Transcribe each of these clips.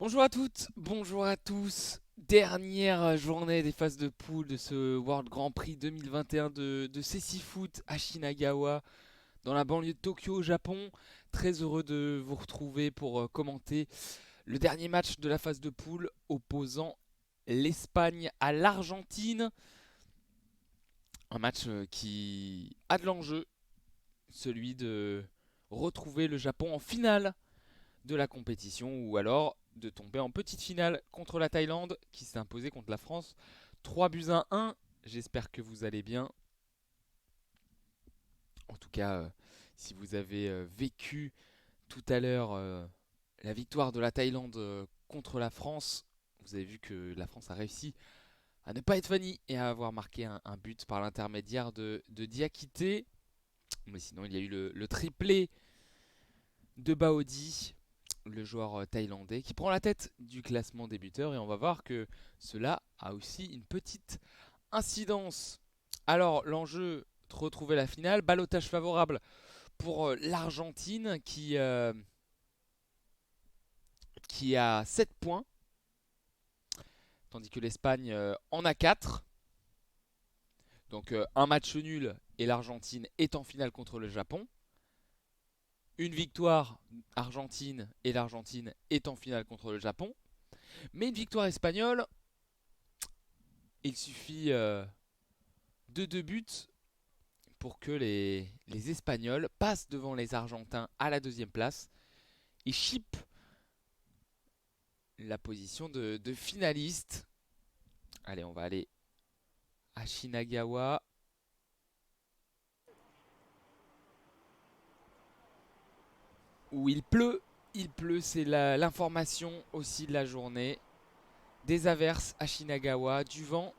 Bonjour à toutes, bonjour à tous. Dernière journée des phases de poule de ce World Grand Prix 2021 de Cécifoot à Shinagawa, dans la banlieue de Tokyo au Japon. Très heureux de vous retrouver pour commenter le dernier match de la phase de poule opposant l'Espagne à l'Argentine. Un match qui a de l'enjeu, celui de retrouver le Japon en finale de la compétition ou alors de tomber en petite finale contre la Thaïlande qui s'est imposée contre la France 3 buts à 1. J'espère que vous allez bien. En tout cas, si vous avez vécu tout à l'heure la victoire de la Thaïlande contre la France, vous avez vu que la France a réussi à ne pas être fanny et à avoir marqué un but par l'intermédiaire de Diakité. Mais sinon, il y a eu le triplé de Baodi, le joueur thaïlandais, qui prend la tête du classement des buteurs. Et on va voir que cela a aussi une petite incidence. Alors, l'enjeu, retrouver la finale. Ballottage favorable pour l'Argentine qui a 7 points, tandis que l'Espagne en a 4. Donc un match nul et l'Argentine est en finale contre le Japon. Une victoire argentine et l'Argentine est en finale contre le Japon. Mais une victoire espagnole, il suffit de 2 buts pour que les Espagnols passent devant les Argentins à la deuxième place et chipent la position de finaliste. Allez, on va aller à Shinagawa. Où il pleut, c'est l'information aussi de la journée. Des averses à Shinagawa, du vent.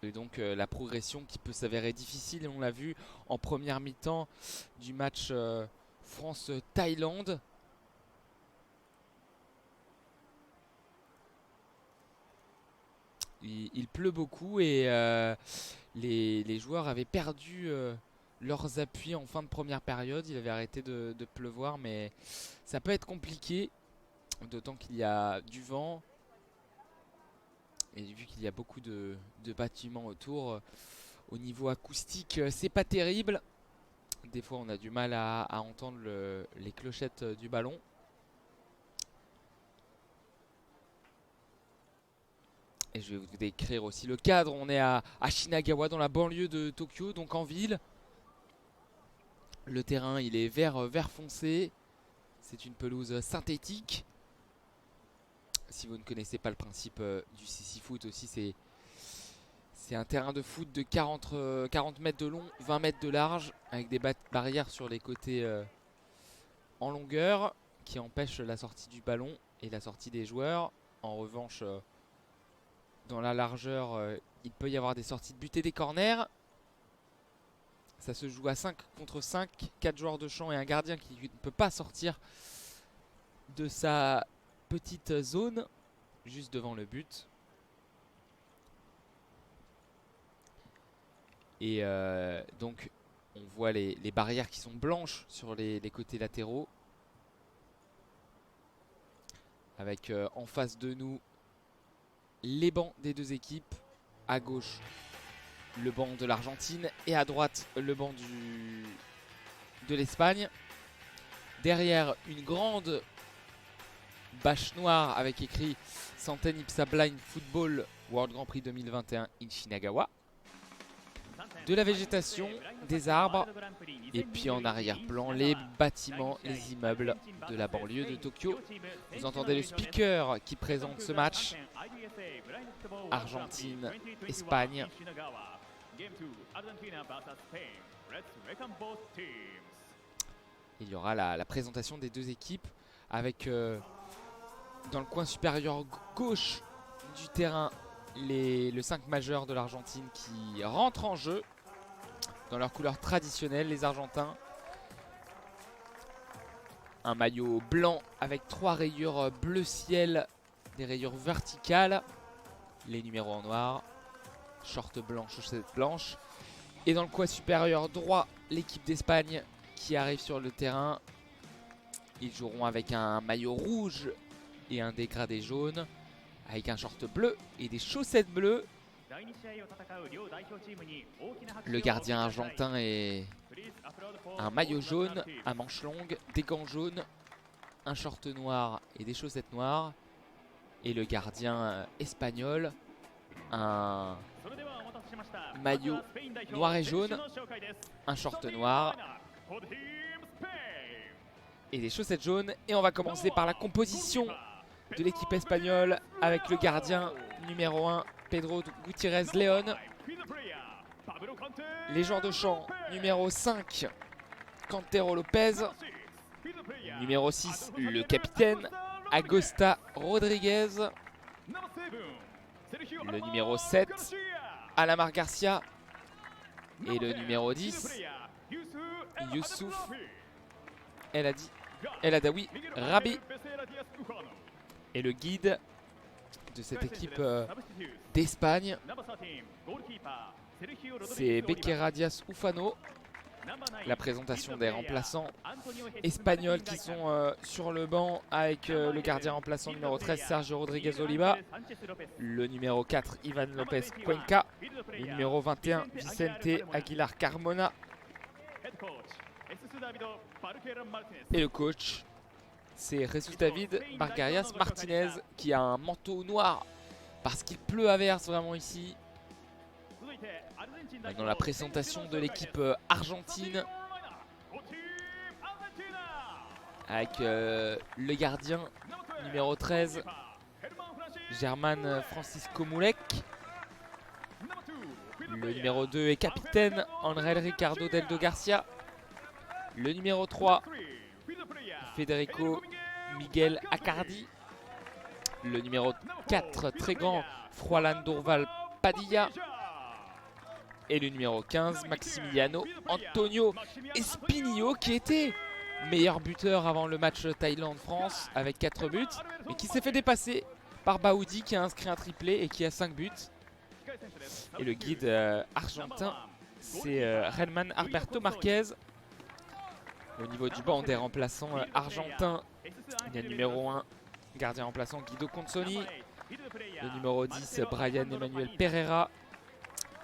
Et donc la progression qui peut s'avérer difficile, et on l'a vu en première mi-temps du match France-Thaïlande. Il pleut beaucoup et les joueurs avaient perdu leurs appuis en fin de première période. Il avait arrêté de pleuvoir, mais ça peut être compliqué, d'autant qu'il y a du vent. Et vu qu'il y a beaucoup de bâtiments autour, au niveau acoustique, c'est pas terrible. Des fois, on a du mal à entendre les clochettes du ballon. Et je vais vous décrire aussi le cadre. On est à Shinagawa, dans la banlieue de Tokyo, donc en ville. Le terrain, il est vert foncé. C'est une pelouse synthétique. Si vous ne connaissez pas le principe du CC Foot aussi, c'est un terrain de foot de 40 mètres de long, 20 mètres de large, avec des barrières sur les côtés en longueur qui empêchent la sortie du ballon et la sortie des joueurs. En revanche, dans la largeur, il peut y avoir des sorties de but et des corners. Ça se joue à 5 contre 5, 4 joueurs de champ et un gardien qui ne peut pas sortir de sa petite zone juste devant le but. Et donc on voit les barrières qui sont blanches sur les côtés latéraux. Avec en face de nous les bancs des deux équipes. À gauche, le banc de l'Argentine et à droite, le banc de l'Espagne. Derrière, une grande bâche noire avec écrit Santen Ipsa Blind Football World Grand Prix 2021 in Shinagawa. De la végétation, des arbres, et puis en arrière-plan, les bâtiments, les immeubles de la banlieue de Tokyo. Vous entendez le speaker qui présente ce match. Argentine-Espagne. Il y aura la présentation des deux équipes avec dans le coin supérieur gauche du terrain le 5 majeur de l'Argentine qui rentre en jeu dans leur couleur traditionnelle, les Argentins. Un maillot blanc avec 3 rayures bleu ciel, des rayures verticales, les numéros en noir, short blanc, chaussette blanche. Et dans le coin supérieur droit, l'équipe d'Espagne qui arrive sur le terrain. Ils joueront avec un maillot rouge et un dégradé jaune, avec un short bleu et des chaussettes bleues. Le gardien argentin est un maillot jaune à manches longues, des gants jaunes, un short noir et des chaussettes noires. Et le gardien espagnol, un maillot noir et jaune, un short noir et des chaussettes jaunes. Et on va commencer par la composition de l'équipe espagnole avec le gardien numéro 1, Pedro Gutiérrez León. Les joueurs de champ, numéro 5, Cantero Lopez. Numéro 6, le capitaine, Agosta Rodriguez. Le numéro 7, Alamar Garcia. Et le numéro 10, Youssouf El Hadaoui Rabi. Et le guide de cette équipe d'Espagne, c'est Becerra Diaz Ufano. La présentation des remplaçants espagnols qui sont sur le banc avec le gardien remplaçant numéro 13 Sergio Rodriguez Oliva, le numéro 4 Ivan Lopez Cuenca, le numéro 21 Vicente Aguilar Carmona et le coach c'est Jesus David Bargarias Martinez qui a un manteau noir parce qu'il pleut à verse vraiment ici. Dans la présentation de l'équipe argentine avec le gardien numéro 13 Germán Francisco Mulek, le numéro 2 et capitaine Ángel Ricardo Deldo Garcia, le numéro 3 Federico Miguel Acardi, le numéro 4 très grand Froilan Durval Padilla et le numéro 15 Maximiliano Antonio Espinillo qui était meilleur buteur avant le match Thaïlande-France avec 4 buts mais qui s'est fait dépasser par Baoudi qui a inscrit un triplé et qui a 5 buts. Et le guide argentin c'est Relman Alberto Marquez. Au niveau du banc des remplaçants argentins, il y a le numéro 1 gardien remplaçant Guido Consoni, le numéro 10 Brian Emmanuel Pereira,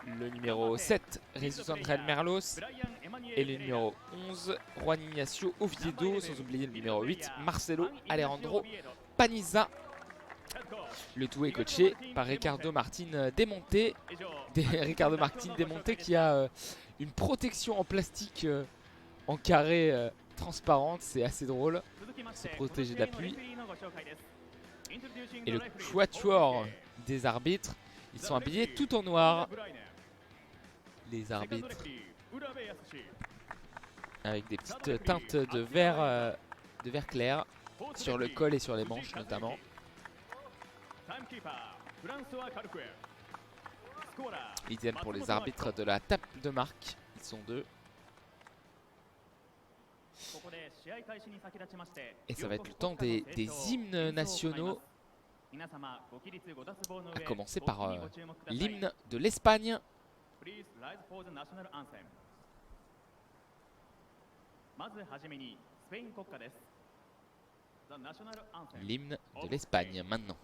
le numéro 7 Jesus Andrés Merlos et le numéro 11 Juan Ignacio Oviedo, sans oublier le numéro 8 Marcelo Alejandro Paniza. Le tout est coaché par Ricardo Martin Démonté. Ricardo Martin Démonté qui a une protection en plastique en carré transparente, c'est assez drôle, se protéger de la pluie. Et le quatuor des arbitres, ils sont habillés tout en noir. Les arbitres avec des petites teintes de vert clair sur le col et sur les manches notamment. Idem pour les arbitres de la table de marque, ils sont 2. Et ça va être le temps des hymnes nationaux, à commencer par l'hymne de l'Espagne. L'hymne de l'Espagne maintenant.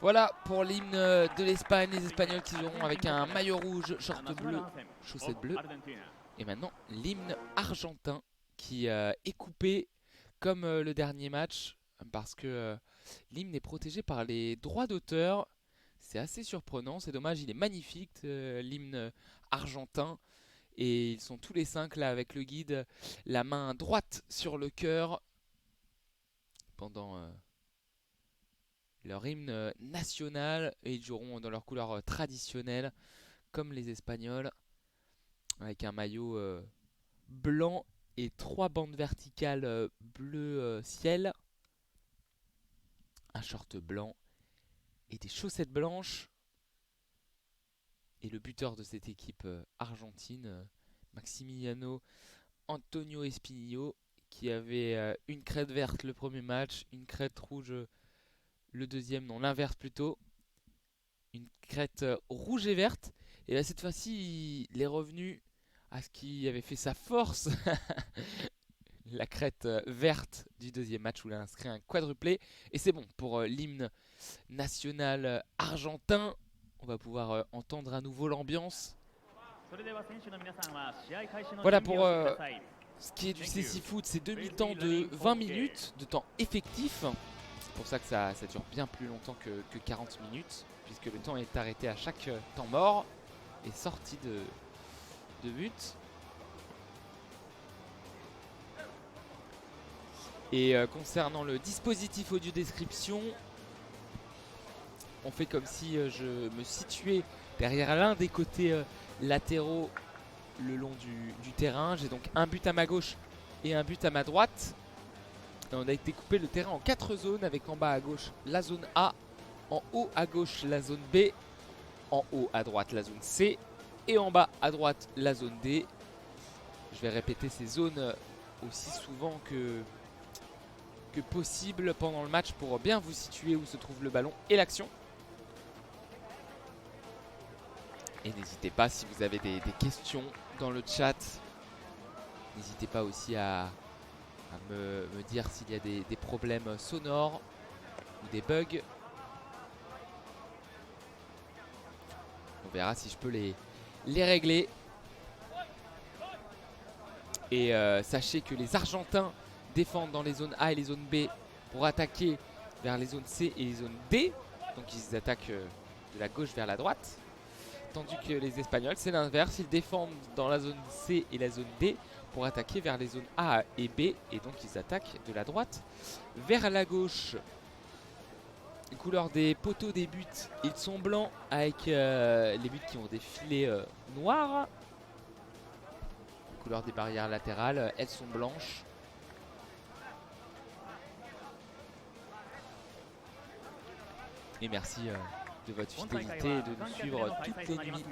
Voilà pour l'hymne de l'Espagne, les Espagnols qui joueront avec un maillot rouge, short bleu, chaussettes bleues. Et maintenant l'hymne argentin qui est coupé comme le dernier match parce que l'hymne est protégé par les droits d'auteur. C'est assez surprenant, c'est dommage, il est magnifique l'hymne argentin. Et ils sont tous les 5 là avec le guide, la main droite sur le cœur pendant leur hymne national. Et ils joueront dans leur couleur traditionnelle comme les Espagnols, avec un maillot blanc et 3 bandes verticales bleu ciel, un short blanc et des chaussettes blanches. Et le buteur de cette équipe argentine, Maximiliano Antonio Espinillo, qui avait une crête verte le premier match, une crête rouge le deuxième, non l'inverse plutôt, une crête rouge et verte. Et là cette fois-ci il est revenu à ce qui avait fait sa force, la crête verte du deuxième match où il a inscrit un quadruplé. Et c'est bon pour l'hymne national argentin. On va pouvoir entendre à nouveau l'ambiance. Voilà pour ce qui est du CC Foot, c'est 2 mi-temps de 20 minutes de temps effectif. C'est pour ça que ça dure bien plus longtemps que 40 minutes, puisque le temps est arrêté à chaque temps mort et sortie de but. Et concernant le dispositif audio description, on fait comme si je me situais derrière l'un des côtés latéraux le long du terrain. J'ai donc un but à ma gauche et un but à ma droite. Et on a été coupé le terrain en 4 zones, avec en bas à gauche la zone A, en haut à gauche la zone B, en haut à droite la zone C et en bas à droite la zone D. Je vais répéter ces zones aussi souvent que possible pendant le match pour bien vous situer où se trouve le ballon et l'action. Et n'hésitez pas, si vous avez des questions dans le chat, n'hésitez pas aussi à me dire s'il y a des problèmes sonores ou des bugs. On verra si je peux les régler. Et sachez que les Argentins défendent dans les zones A et les zones B pour attaquer vers les zones C et les zones D. Donc ils attaquent de la gauche vers la droite. Tandis que les Espagnols, c'est l'inverse. Ils défendent dans la zone C et la zone D pour attaquer vers les zones A et B. Et donc ils attaquent de la droite vers la gauche. Les couleurs des poteaux des buts, ils sont blancs avec les buts qui ont des filets noirs. Les couleurs des barrières latérales, elles sont blanches. Et merci de votre fidélité et de nous suivre toutes les nuits.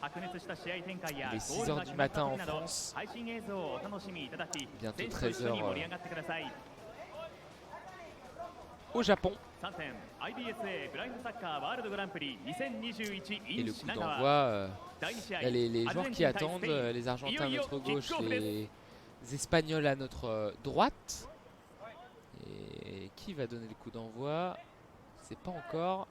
Il est 6 h du matin en France, bientôt 13 h au Japon. Et le coup d'envoi, les joueurs qui attendent, les Argentins à notre gauche, les Espagnols à notre droite. Et qui va donner le coup d'envoi? C'est pas encore.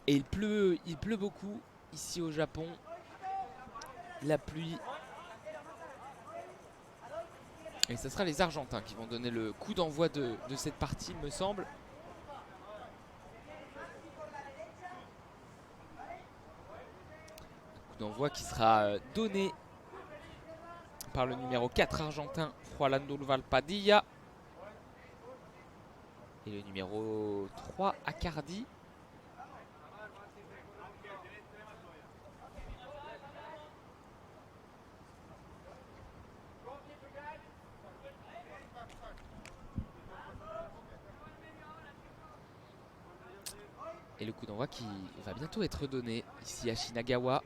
Et il pleut beaucoup ici au Japon. La pluie. Et ce sera les Argentins qui vont donner le coup d'envoi de cette partie, il me semble. Coup d'envoi qui sera donné par le numéro 4 argentin, Juan Andújar Padilla. Et le numéro 3, Acardi. Et le coup d'envoi qui va bientôt être donné ici à Shinagawa.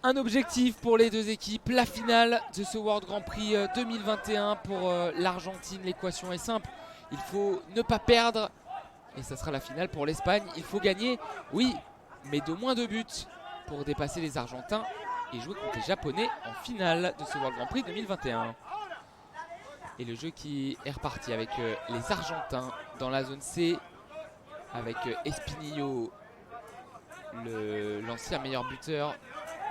Un objectif pour les deux équipes, la finale de ce World Grand Prix 2021 pour l'Argentine. L'équation est simple, il faut ne pas perdre et ça sera la finale pour l'Espagne. Il faut gagner, oui, mais de moins de buts pour dépasser les Argentins et jouer contre les Japonais en finale de ce World Grand Prix 2021. Et le jeu qui est reparti avec les Argentins dans la zone C, avec Espinillo, l'ancien meilleur buteur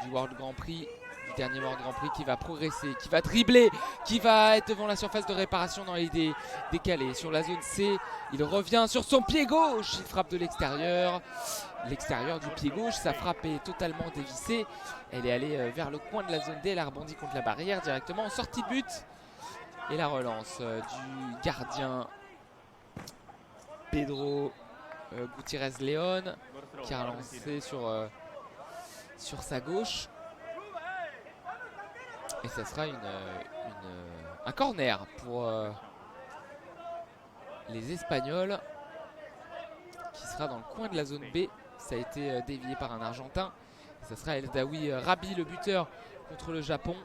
du World Grand Prix du dernier mort de Grand Prix, qui va progresser, qui va dribbler, qui va être devant la surface de réparation dans les décalés. Sur la zone C, il revient sur son pied gauche, il frappe de l'extérieur. L'extérieur du pied gauche, sa frappe est totalement dévissée. Elle est allée vers le coin de la zone D, elle a rebondi contre la barrière directement en sortie de but. Et la relance du gardien Pedro Gutiérrez León, qui a relancé sur sa gauche. Et ça sera un corner pour les Espagnols, qui sera dans le coin de la zone B. Ça a été dévié par un Argentin. Et ça sera Eldaoui Rabi, le buteur contre le Japon,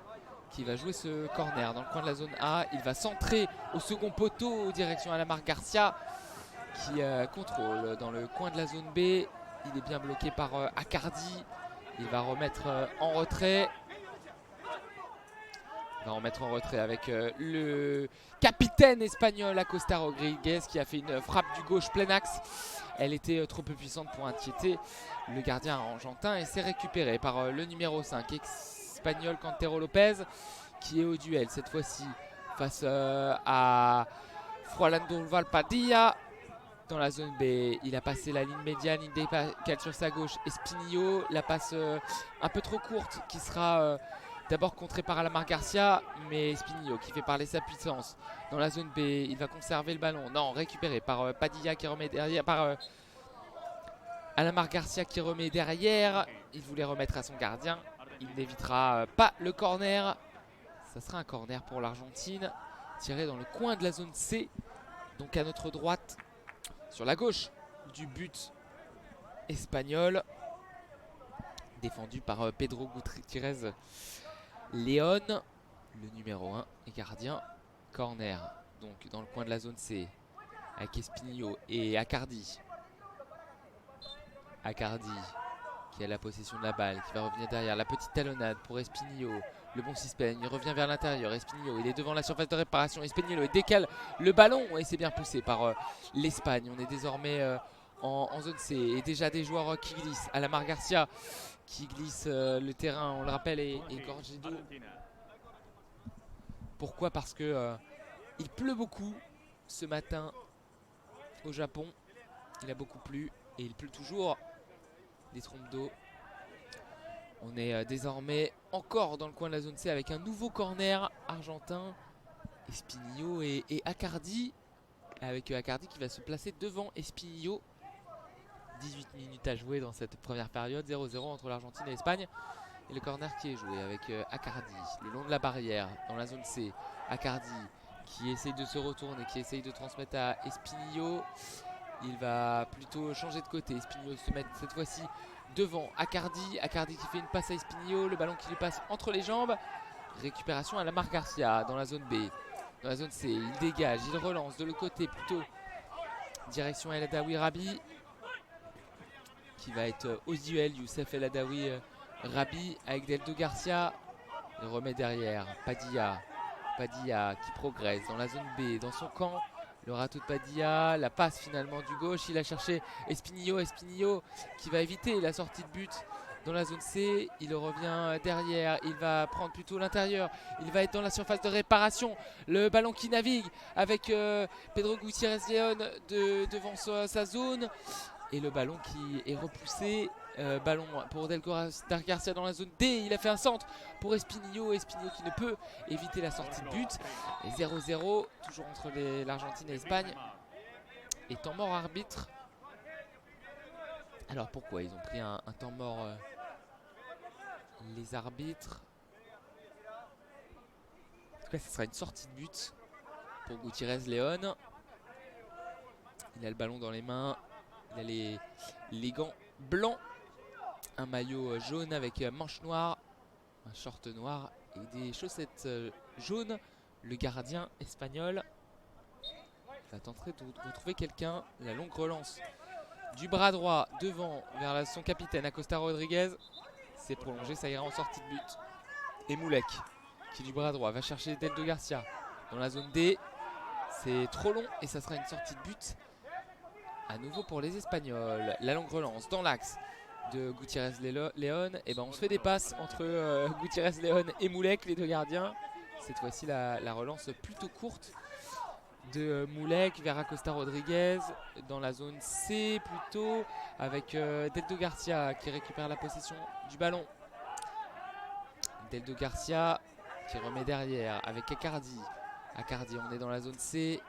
qui va jouer ce corner dans le coin de la zone A. Il va centrer au second poteau, direction Alamar Garcia, qui contrôle dans le coin de la zone B. Il est bien bloqué par Accardi. Il va remettre en retrait. Il va remettre en retrait avec le capitaine espagnol Acosta Rodriguez, qui a fait une frappe du gauche plein axe. Elle était trop peu puissante pour inquiéter le gardien argentin et c'est récupéré par le numéro 5 espagnol Cantero Lopez, qui est au duel cette fois-ci face à Froilán Valpadilla. Dans la zone B, il a passé la ligne médiane, il décale sur sa gauche Espinillo, la passe un peu trop courte qui sera d'abord contrée par Alamar Garcia, mais Espinillo qui fait parler sa puissance. Dans la zone B, il va conserver le ballon, non, récupéré par Padilla qui remet derrière, par Alamar Garcia qui remet derrière. Il voulait remettre à son gardien, il n'évitera pas le corner. Ça sera un corner pour l'Argentine, tiré dans le coin de la zone C, donc à notre droite, sur la gauche du but espagnol, défendu par Pedro Gutiérrez León, le numéro 1 et gardien. Corner donc dans le coin de la zone C avec Espinillo et Accardi. Accardi qui a la possession de la balle, qui va revenir derrière. La petite talonnade pour Espinillo. Le bon suspect, il revient vers l'intérieur. Espinillo, il est devant la surface de réparation. Espinillo, il décale le ballon et c'est bien poussé par l'Espagne. On est désormais en zone C et déjà des joueurs qui glissent. Alamar Garcia qui glisse le terrain, on le rappelle, est gorgé d'eau. Pourquoi? Parce que il pleut beaucoup ce matin au Japon. Il a beaucoup plu et il pleut toujours. Des trompes d'eau. On est désormais encore dans le coin de la zone C avec un nouveau corner argentin. Espinillo et Accardi. Avec Accardi qui va se placer devant Espinillo. 18 minutes à jouer dans cette première période. 0-0 entre l'Argentine et l'Espagne. Et le corner qui est joué avec Accardi le long de la barrière dans la zone C. Accardi qui essaye de se retourner, qui essaye de transmettre à Espinillo. Il va plutôt changer de côté. Espinillo se met cette fois-ci devant Accardi. Accardi qui fait une passe à Espinillo. Le ballon qui lui passe entre les jambes. Récupération à Alamar Garcia dans la zone B. Dans la zone C, il dégage, il relance de l'autre côté plutôt. Direction El Haddaoui Rabi. Qui va être au duel. Youssef El Haddaoui Rabi avec Deldo Garcia. Il remet derrière Padilla. Padilla qui progresse dans la zone B, dans son camp. Le râteau de Padilla, la passe finalement du gauche. Il a cherché Espinillo. Espinillo qui va éviter la sortie de but dans la zone C. Il revient derrière. Il va prendre plutôt l'intérieur. Il va être dans la surface de réparation. Le ballon qui navigue avec Pedro Gutiérrez León devant sa zone. Et le ballon qui est repoussé. Ballon pour Deldo Garcia dans la zone D. Il a fait un centre pour Espinillo. Espinillo qui ne peut éviter la sortie de but. Et 0-0 toujours entre l'Argentine et l'Espagne. Et temps mort arbitre. Alors pourquoi ils ont pris un temps mort les arbitres? En tout cas ce sera une sortie de but pour Gutiérrez León. Il a le ballon dans les mains. Il a les gants blancs. Un maillot jaune avec manches noires, un short noir et des chaussettes jaunes. Le gardien espagnol va tenter de retrouver quelqu'un. La longue relance du bras droit devant vers son capitaine Acosta Rodriguez. C'est prolongé, ça ira en sortie de but. Et Moulek qui du bras droit va chercher Deldo Garcia dans la zone D. C'est trop long et ça sera une sortie de but à nouveau pour les Espagnols. La longue relance dans l'axe de Gutiérrez León. Et ben on se fait des passes entre Gutiérrez León et Moulek, les deux gardiens. Cette fois-ci la relance plutôt courte de Moulek vers Acosta Rodriguez dans la zone C plutôt, avec Deldo Garcia qui récupère la possession du ballon. Deldo Garcia qui remet derrière avec Accardi. Accardi, on est dans la zone C.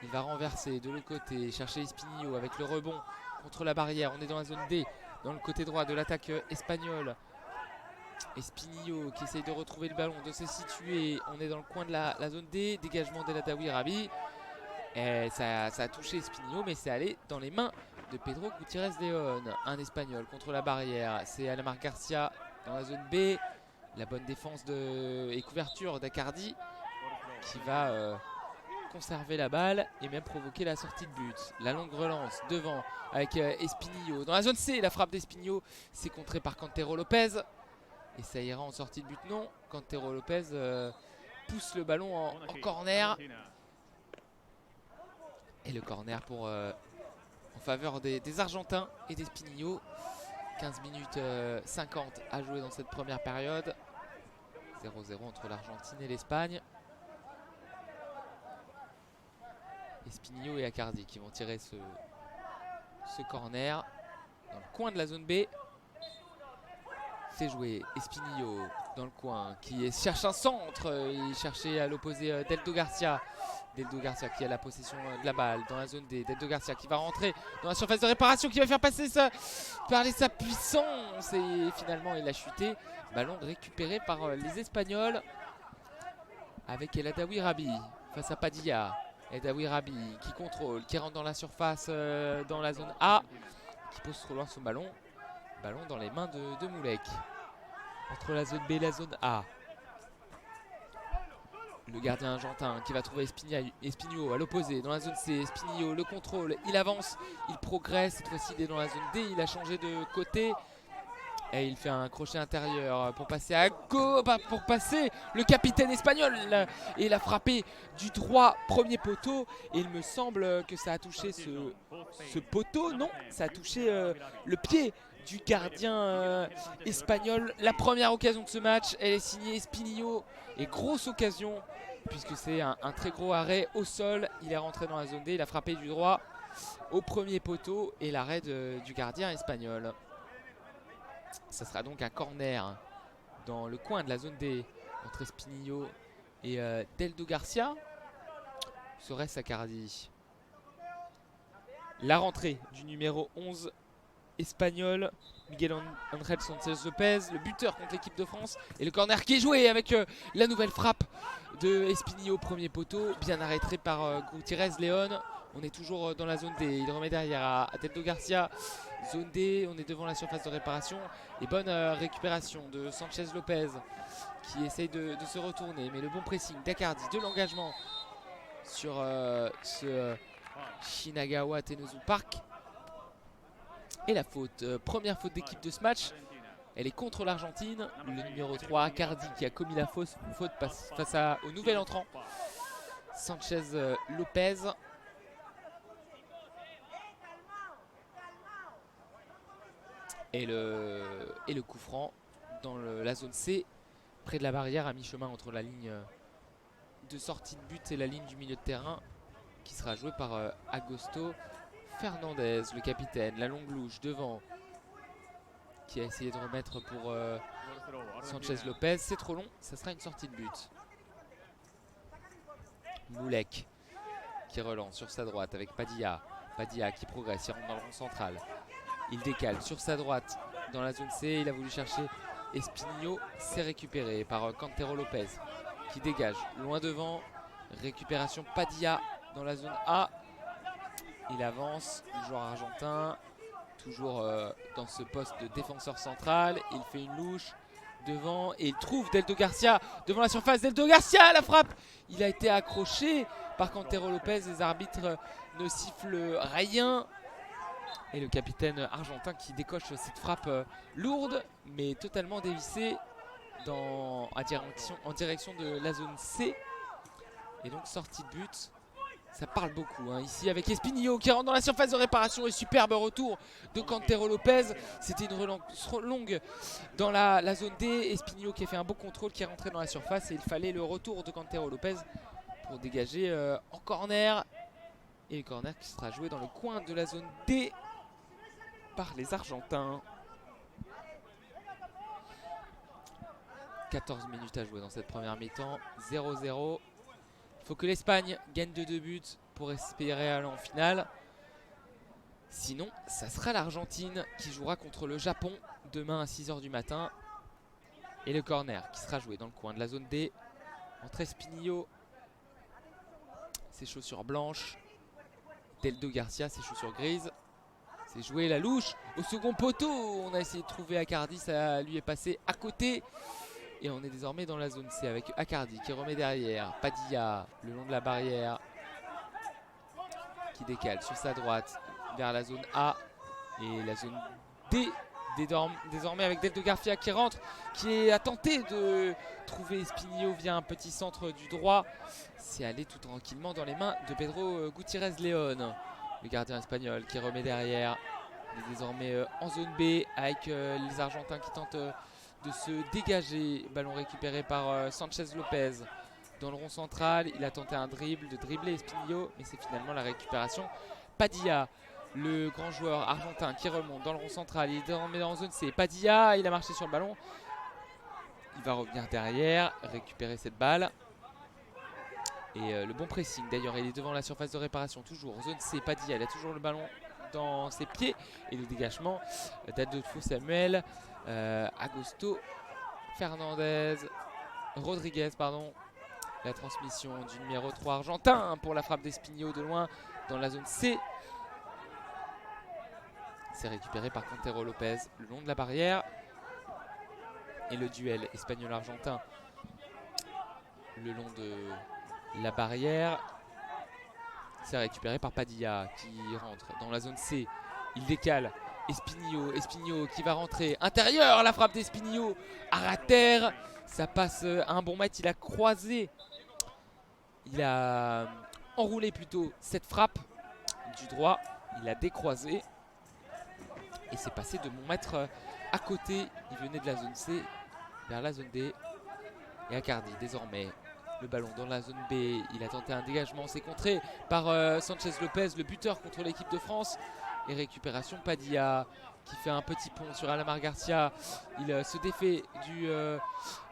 Il va renverser de l'autre côté, chercher Espinillo avec le rebond contre la barrière. On est dans la zone D, dans le côté droit de l'attaque espagnole. Espinillo qui essaye de retrouver le ballon, de se situer. On est dans le coin de la zone D. Dégagement d'El Haddaoui Rabi. Et ça a touché Espinillo, mais c'est allé dans les mains de Pedro Gutiérrez León. Un espagnol contre la barrière. C'est Alamar Garcia dans la zone B. La bonne défense et couverture d'Accardi qui va conserver la balle et même provoquer la sortie de but. La longue relance devant avec Espinillo. Dans la zone C, la frappe d'Espinillo, c'est contré par Cantero Lopez. Et ça ira en sortie de but, non. Cantero Lopez pousse le ballon en corner. Et le corner en faveur des Argentins et d'Espinillo. 15 minutes 50 à jouer dans cette première période. 0-0 entre l'Argentine et l'Espagne. Espinillo et Accardi qui vont tirer ce corner dans le coin de la zone B. Fait jouer Espinillo dans le coin qui cherche un centre. Il cherchait à l'opposé Deldo Garcia. Deldo Garcia qui a la possession de la balle dans la zone D. Deldo Garcia qui va rentrer dans la surface de réparation, qui va faire passer parler sa puissance. Et finalement il a chuté. Ballon récupéré par les Espagnols avec El Haddaoui Rabi face à Padilla. El Haddaoui Rabi qui contrôle, qui rentre dans la surface dans la zone A, qui pose trop loin son ballon. Ballon dans les mains de Moulek. Entre la zone B et la zone A. Le gardien argentin qui va trouver Espinillo à l'opposé dans la zone C. Espinillo le contrôle, il avance, il progresse. Cette fois-ci il est dans la zone D, il a changé de côté. Et il fait un crochet intérieur pour passer à gauche, pour passer le capitaine espagnol. Et il a frappé du droit premier poteau. Et il me semble que ça a touché ce poteau. Non, ça a touché le pied du gardien espagnol. La première occasion de ce match, elle est signée Espinillo. Et grosse occasion, puisque c'est un très gros arrêt au sol. Il est rentré dans la zone D, il a frappé du droit au premier poteau. Et l'arrêt du gardien espagnol. Ça sera donc un corner dans le coin de la zone D entre Espinillo et Deldo Garcia. Serait-ce Accardi? La rentrée du numéro 11 espagnol, Miguel Ángel Sánchez López, le buteur contre l'équipe de France. Et le corner qui est joué avec la nouvelle frappe de Espinillo, premier poteau, bien arrêté par Gutiérrez León. On est toujours dans la zone D, il remet derrière à Deldo Garcia. Zone D, on est devant la surface de réparation. Et bonne récupération de Sánchez López qui essaye de se retourner. Mais le bon pressing d'Accardi, de l'engagement sur ce Shinagawa Tennozu Park. Et la faute, première faute d'équipe de ce match. Elle est contre l'Argentine. Le numéro 3, Accardi, qui a commis la faute face au nouvel entrant, Sánchez López. Et le coup franc dans la zone C, près de la barrière, à mi-chemin entre la ligne de sortie de but et la ligne du milieu de terrain, qui sera joué par Augusto Fernandez, le capitaine. La longue louche devant, qui a essayé de remettre pour Sánchez López. C'est trop long, ça sera une sortie de but. Moulek qui relance sur sa droite avec Padilla. Padilla qui progresse, il rentre dans le rond central. Il décale sur sa droite dans la zone C. Il a voulu chercher Espinillo. C'est récupéré par Cantero Lopez qui dégage loin devant. Récupération Padilla dans la zone A. Il avance, le joueur argentin. Toujours dans ce poste de défenseur central. Il fait une louche devant et il trouve Deldo Garcia devant la surface. Deldo Garcia, la frappe. Il a été accroché par Cantero Lopez. Les arbitres ne sifflent rien. Et le capitaine argentin qui décoche cette frappe lourde mais totalement dévissée en direction de la zone C. Et donc sortie de but. Ça parle beaucoup hein. Ici avec Espinillo qui rentre dans la surface de réparation et superbe retour de Cantero Lopez. C'était une relance longue dans la zone D. Espinillo qui a fait un beau contrôle, qui est rentré dans la surface et il fallait le retour de Cantero Lopez pour dégager en corner. Et le corner qui sera joué dans le coin de la zone D par les Argentins. 14 minutes à jouer dans cette première mi-temps, 0-0. Il faut que l'Espagne gagne de 2 buts pour espérer aller en finale. Sinon, ça sera l'Argentine qui jouera contre le Japon demain à 6 h du matin. Et le corner qui sera joué dans le coin de la zone D entre Espinillo, ses chaussures blanches, Deldo Garcia, ses chaussures grises. C'est joué la louche au second poteau. On a essayé de trouver Accardi, ça lui est passé à côté. Et on est désormais dans la zone C avec Accardi qui remet derrière. Padilla le long de la barrière qui décale sur sa droite vers la zone A. Et la zone D désormais avec Deldo Garcia qui rentre, qui a tenté de trouver Espinillo via un petit centre du droit. C'est allé tout tranquillement dans les mains de Pedro Gutiérrez León, le gardien espagnol qui remet derrière. Il est désormais en zone B avec les Argentins qui tentent de se dégager. Ballon récupéré par Sanchez Lopez dans le rond central. Il a tenté un dribble, de dribbler Espinillo, mais c'est finalement la récupération. Padilla, le grand joueur argentin qui remonte dans le rond central. Il est désormais en zone C. Padilla, il a marché sur le ballon. Il va revenir derrière, récupérer cette balle. Et le bon pressing d'ailleurs, il est devant la surface de réparation, toujours zone C. Padilla, il a toujours le ballon dans ses pieds. Et le dégagement d'Adolfo Samuel, Agosto Fernandez, Rodriguez, pardon. La transmission du numéro 3 argentin pour la frappe d'Espinillo de loin dans la zone C. C'est récupéré par Cantero Lopez le long de la barrière. Et le duel espagnol-argentin le long de la barrière. C'est récupéré par Padilla qui rentre dans la zone C. Il décale. Espinillo qui va rentrer. Intérieur, la frappe d'Espinillo. À terre. Ça passe à un bon mètre. Il a croisé. Il a enroulé plutôt cette frappe du droit. Il a décroisé. Et c'est passé de mon mètre à côté. Il venait de la zone C vers la zone D. Et Accardi désormais. Le ballon dans la zone B. Il a tenté un dégagement. C'est contré par Sanchez Lopez, le buteur contre l'équipe de France. Et récupération Padilla qui fait un petit pont sur Alamar Garcia. Il se défait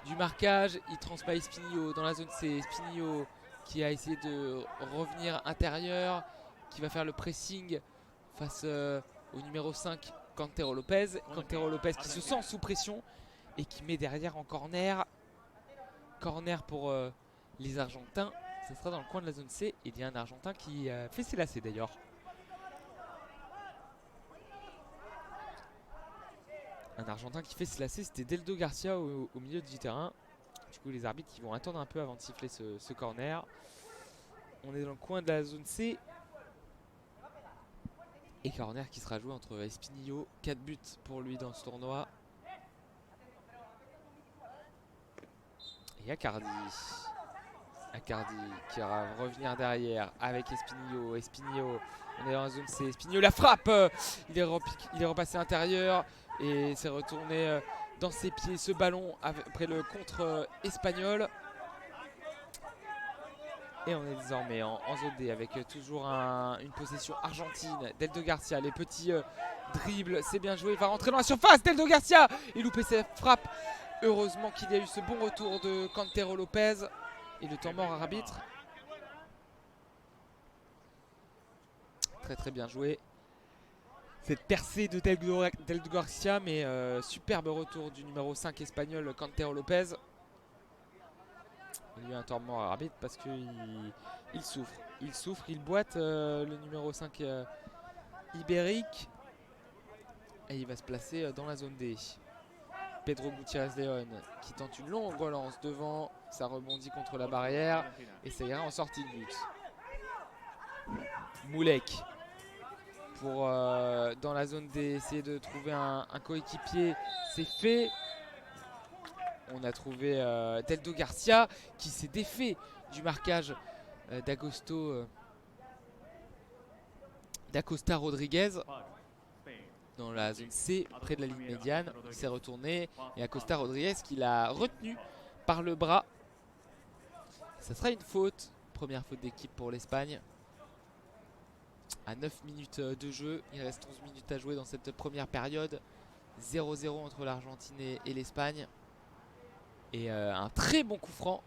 du marquage. Il transmet Espinillo dans la zone C. Espinillo qui a essayé de revenir intérieur. Qui va faire le pressing face au numéro 5 Cantero Lopez. Cantero Lopez qui se sent sous pression et qui met derrière en corner. Corner pour les Argentins. Ce sera dans le coin de la zone C. Il y a un Argentin qui fait ses lacets d'ailleurs. Un Argentin qui fait se lasser, c'était Deldo Garcia au milieu du terrain. Du coup les arbitres qui vont attendre un peu avant de siffler ce corner. On est dans le coin de la zone C. Et corner qui sera joué entre Espinillo. 4 buts pour lui dans ce tournoi. Et Accardi. Accardi qui va revenir derrière avec Espinillo. Espinillo, on est dans la zone C. Espinillo, la frappe. Il est repassé intérieur. Et s'est retourné dans ses pieds ce ballon après le contre espagnol. Et on est désormais en zone D avec toujours une possession argentine. Deldo Garcia, les petits dribbles, c'est bien joué. Il va rentrer dans la surface. Deldo Garcia, il loupé ses frappes. Heureusement qu'il y a eu ce bon retour de Cantero Lopez. Et le temps mort arbitre. Très très bien joué. Cette percée de Deldo Garcia, mais superbe retour du numéro 5 espagnol Cantero Lopez. Il y a eu un temps mort à l'arbitre parce qu'il souffre. Il souffre, il boite le numéro 5 ibérique. Et il va se placer dans la zone D. Pedro Gutiérrez León qui tente une longue relance devant. Ça rebondit contre la barrière. Et ça ira en sortie de but. Moulek. Pour dans la zone D essayer de trouver un coéquipier, c'est fait. On a trouvé Deldo Garcia qui s'est défait du marquage d'Agosto d'Acosta Rodriguez dans la zone C, près de la ligne médiane. Il s'est retourné et Acosta Rodriguez qui l'a retenu par le bras. Ça sera une faute, première faute d'équipe pour l'Espagne. À 9 minutes de jeu, il reste 11 minutes à jouer dans cette première période. 0-0 entre l'Argentine et l'Espagne. Et un très bon coup franc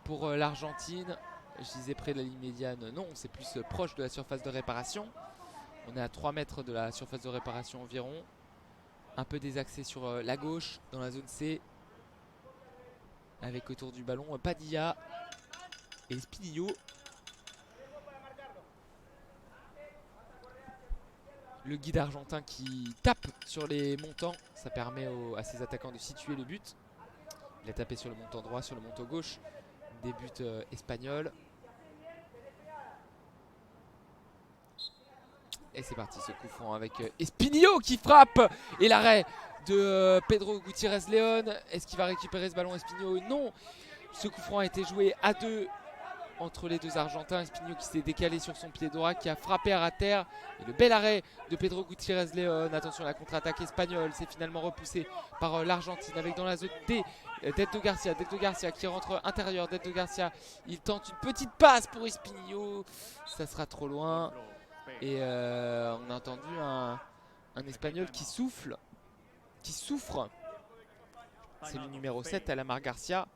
pour l'Argentine. Je disais près de la ligne médiane, non, c'est plus proche de la surface de réparation. On est à 3 mètres de la surface de réparation environ. Un peu désaxé sur la gauche dans la zone C. Avec autour du ballon Padilla et Espinillo. Le guide argentin qui tape sur les montants. Ça permet à ses attaquants de situer le but. Il a tapé sur le montant droit, sur le montant gauche. Des buts espagnols. Et c'est parti, ce coup franc avec Espinillo qui frappe. Et l'arrêt de Pedro Gutiérrez León. Est-ce qu'il va récupérer ce ballon, Espinillo? Non. Ce coup franc a été joué à deux entre les deux Argentins. Espinillo qui s'est décalé sur son pied droit, qui a frappé à terre. Et le bel arrêt de Pedro Gutiérrez León. Attention à la contre-attaque espagnole. C'est finalement repoussé par l'Argentine avec dans la zone D. Delto Garcia qui rentre intérieur. Delto Garcia, il tente une petite passe pour Espinillo. Ça sera trop loin. Et on a entendu un Espagnol qui souffle, qui souffre. C'est le numéro 7, Alamar Garcia,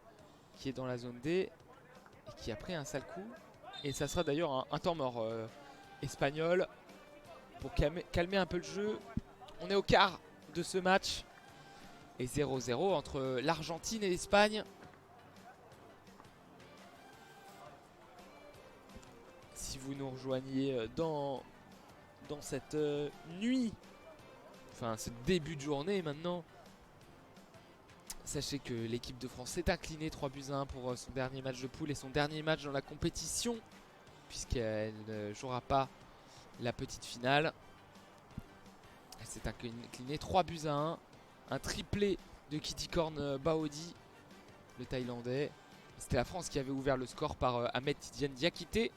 qui est dans la zone D et qui a pris un sale coup. Et ça sera d'ailleurs un temps mort espagnol pour calmer un peu le jeu. On est au quart de ce match. Et 0-0 entre l'Argentine et l'Espagne. Si vous nous rejoignez dans cette nuit, enfin ce début de journée maintenant, sachez que l'équipe de France s'est inclinée 3-1 pour son dernier match de poule et son dernier match dans la compétition, puisqu'elle ne jouera pas la petite finale. Elle s'est inclinée 3-1, un triplé de Kittikorn Baodi, le Thaïlandais. C'était la France qui avait ouvert le score par Ahmed Tidiane Diakité.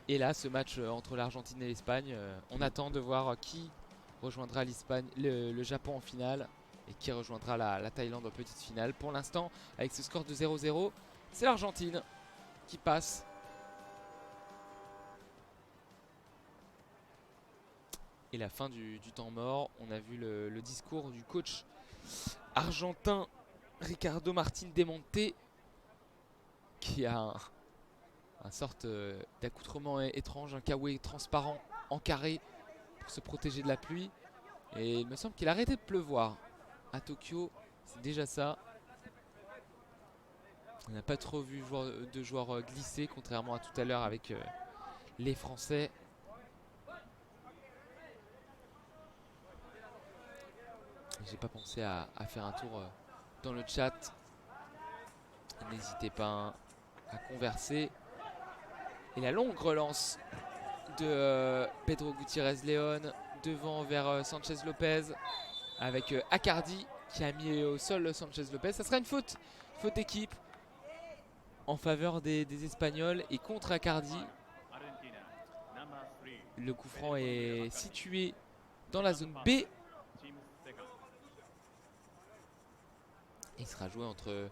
Et là, ce match entre l'Argentine et l'Espagne, on attend de voir qui rejoindra l'Espagne, le Japon en finale et qui rejoindra la Thaïlande en petite finale. Pour l'instant, avec ce score de 0-0, c'est l'Argentine qui passe. Et la fin du temps mort, on a vu le discours du coach argentin Ricardo Martín de Monte, qui a un sorte d'accoutrement étrange, un kawaii transparent en carré pour se protéger de la pluie. Et il me semble qu'il a arrêté de pleuvoir à Tokyo, c'est déjà ça. On n'a pas trop vu de joueurs glisser, contrairement à tout à l'heure avec les Français. J'ai pas pensé à faire un tour dans le chat. N'hésitez pas à converser. Et la longue relance de Pedro Gutiérrez León devant vers Sanchez Lopez avec Acardi qui a mis au sol Sanchez Lopez. Ça sera une faute d'équipe en faveur des Espagnols et contre Acardi. Le coup franc est situé dans la zone B. Il sera joué entre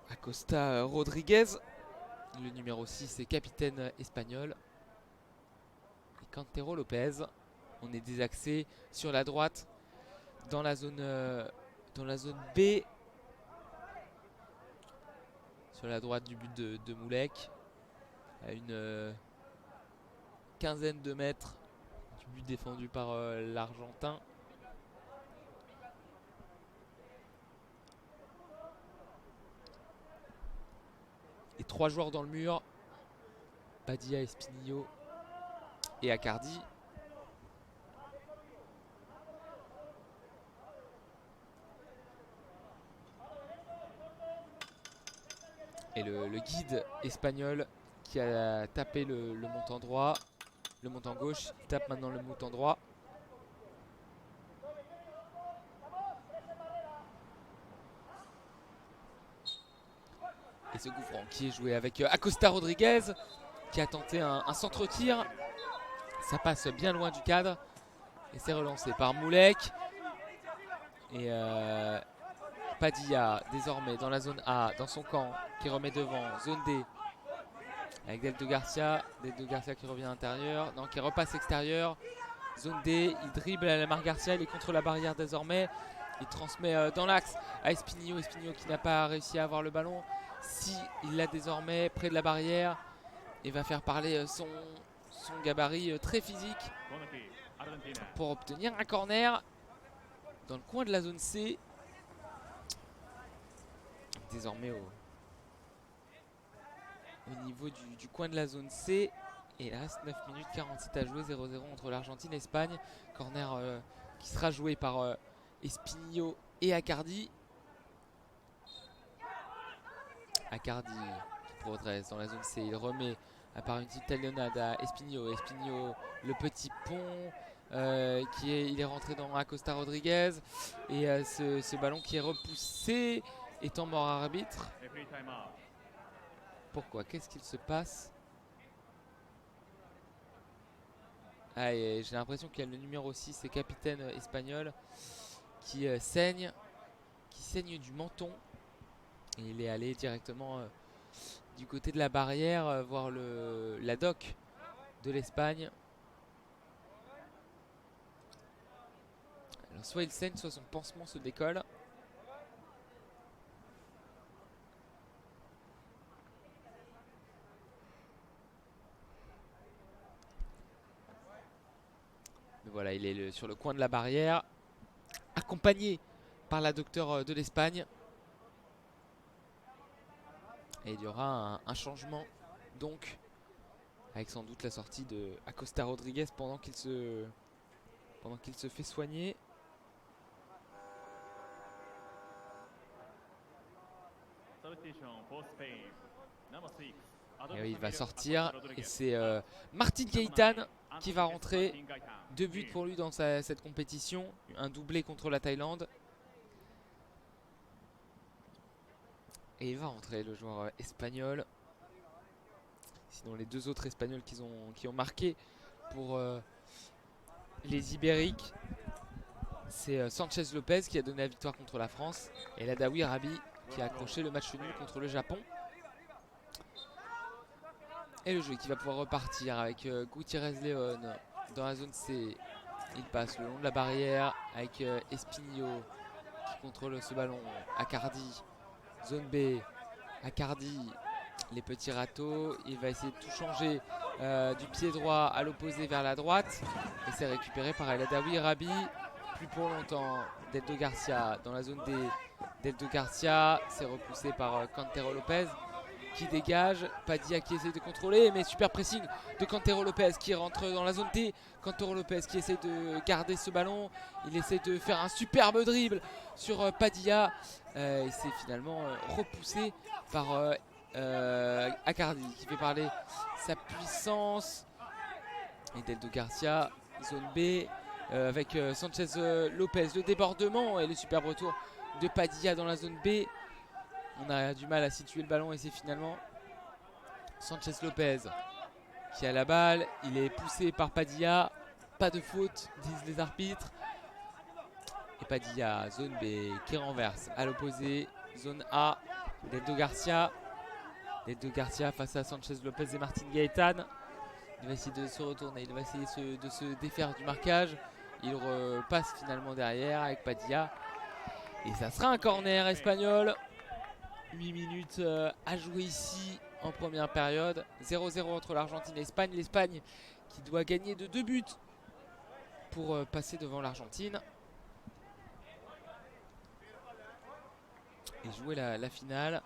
Acosta Rodriguez, le numéro 6 et capitaine espagnol, et Cantero Lopez. On est désaxé sur la droite dans la zone B, sur la droite du but de Moulek, à une quinzaine de mètres du but défendu par l'Argentin. Et 3 joueurs dans le mur, Padilla, Espinillo et Acardi. Et le guide espagnol qui a tapé le montant droit, le montant gauche, il tape maintenant le montant droit. Et ce coup franc qui est joué avec Acosta Rodriguez qui a tenté un centre-tir Ça passe bien loin du cadre. Et c'est relancé par Moulek. Et Padilla désormais dans la zone A, dans son camp, qui remet devant, zone D. Avec Deldo Garcia qui revient à l'intérieur, non, qui repasse extérieur. Zone D, il dribble à la marque Garcia, il est contre la barrière désormais. Il transmet dans l'axe à Espinillo qui n'a pas réussi à avoir le ballon. Si il l'a désormais près de la barrière, il va faire parler son gabarit très physique pour obtenir un corner dans le coin de la zone C. Désormais au niveau du coin de la zone C. Et il reste 9 minutes 47 à jouer, 0-0 entre l'Argentine et l'Espagne. Corner qui sera joué par Espinillo et Accardi. Accardi qui progresse dans la zone C. Il remet à part une petite talonnade à Espinillo. Espinillo, le petit pont. Il est rentré dans Acosta Rodriguez. Et ce ballon qui est repoussé étant mort arbitre. Pourquoi? Qu'est-ce qu'il se passe? J'ai l'impression qu'il y a le numéro 6, c'est capitaine espagnol, qui saigne du menton. Et il est allé directement du côté de la barrière voir la doc de l'Espagne. Alors soit il saigne, soit son pansement se décolle. Mais voilà, il est sur le coin de la barrière, accompagné par la docteure de l'Espagne. Et il y aura un changement donc, avec sans doute la sortie de Acosta Rodriguez pendant qu'il se fait soigner. Et oui, il va sortir et c'est Martin Gaitán qui va rentrer. 2 buts pour lui dans cette compétition, un doublé contre la Thaïlande. Et il va rentrer le joueur espagnol. Sinon les 2 autres espagnols qui ont marqué pour les Ibériques, c'est Sanchez Lopez qui a donné la victoire contre la France et Ladawi Rabi qui a accroché le match nul contre le Japon. Et le jeu qui va pouvoir repartir avec Gutiérrez León dans la zone C. Il passe le long de la barrière avec Espinillo qui contrôle ce ballon. Accardi, zone B. Accardi, les petits râteaux. Il va essayer de tout changer du pied droit à l'opposé vers la droite. Et c'est récupéré par El Hadaoui Rabi. Plus pour longtemps, Deldo Garcia dans la zone D. Deldo Garcia, c'est repoussé par Cantero Lopez qui dégage. Padilla qui essaie de contrôler, mais super pressing de Cantero Lopez qui rentre dans la zone D. Cantero Lopez qui essaie de garder ce ballon. Il essaie de faire un superbe dribble sur Padilla. Et c'est finalement repoussé par Accardi qui fait parler sa puissance. Et Deldo Garcia, zone B, avec Sanchez Lopez, le débordement et le superbe retour de Padilla dans la zone B. On a du mal à situer le ballon et c'est finalement Sanchez Lopez qui a la balle. Il est poussé par Padilla. Pas de faute, disent les arbitres. Et Padilla, zone B, qui renverse à l'opposé. Zone A, Deldo Garcia. Deldo Garcia face à Sanchez Lopez et Martin Gaitán. Il va essayer de se retourner, il va essayer de se défaire du marquage. Il repasse finalement derrière avec Padilla. Et ça sera un corner espagnol. 8 minutes à jouer ici en première période. 0-0 entre l'Argentine et l'Espagne. L'Espagne qui doit gagner de 2 buts pour passer devant l'Argentine. Et jouer la finale.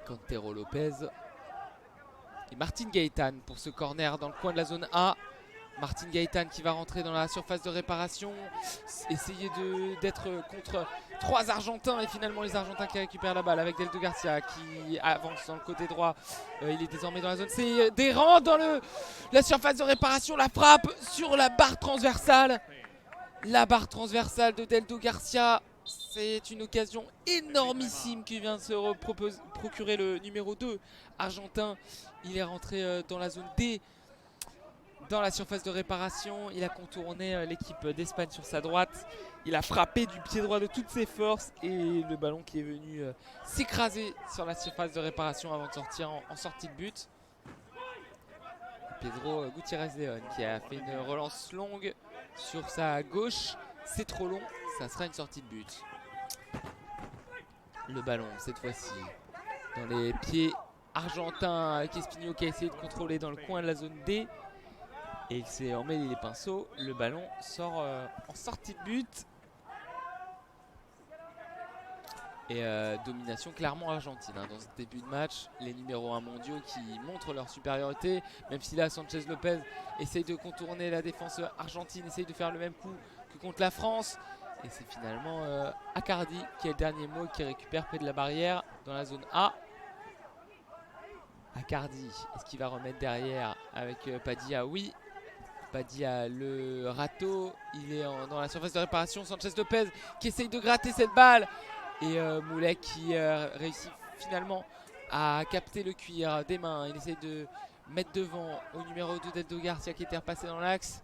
Cantero Lopez et Martin Gaitán pour ce corner dans le coin de la zone A. Martin Gaitán qui va rentrer dans la surface de réparation, essayer d'être contre 3 Argentins et finalement les Argentins qui récupèrent la balle avec Deldo Garcia qui avance dans le côté droit. Il est désormais dans la zone C. Desrands dans la surface de réparation, la frappe sur la barre transversale. La barre transversale de Deldo Garcia C'est une occasion énormissime qui vient de se procurer le numéro 2 argentin. Il est rentré dans la zone D, dans la surface de réparation. Il a contourné l'équipe d'Espagne sur sa droite. Il a frappé du pied droit de toutes ses forces et le ballon qui est venu s'écraser sur la surface de réparation avant de sortir en sortie de but. Pedro Gutiérrez León qui a fait une relance longue sur sa gauche. C'est trop long, ça sera une sortie de but. Le ballon cette fois-ci dans les pieds argentins avec Espinho qui a essayé de contrôler dans le coin de la zone D. Et il s'est emmêlé les pinceaux. Le ballon sort en sortie de but. Et domination clairement argentine dans ce début de match. Les numéros 1 mondiaux qui montrent leur supériorité. Même si là Sanchez Lopez essaye de contourner la défense argentine, essaye de faire le même coup que contre la France. Et c'est finalement Accardi qui a le dernier mot, qui récupère près de la barrière dans la zone A. Accardi, est-ce qu'il va remettre derrière avec Padilla? Oui. Padilla le râteau, il est dans la surface de réparation. Sanchez Lopez qui essaye de gratter cette balle. Et Moulek qui réussit finalement à capter le cuir des mains. Il essaye de mettre devant au numéro 2 Deldo Garcia qui était repassé dans l'axe.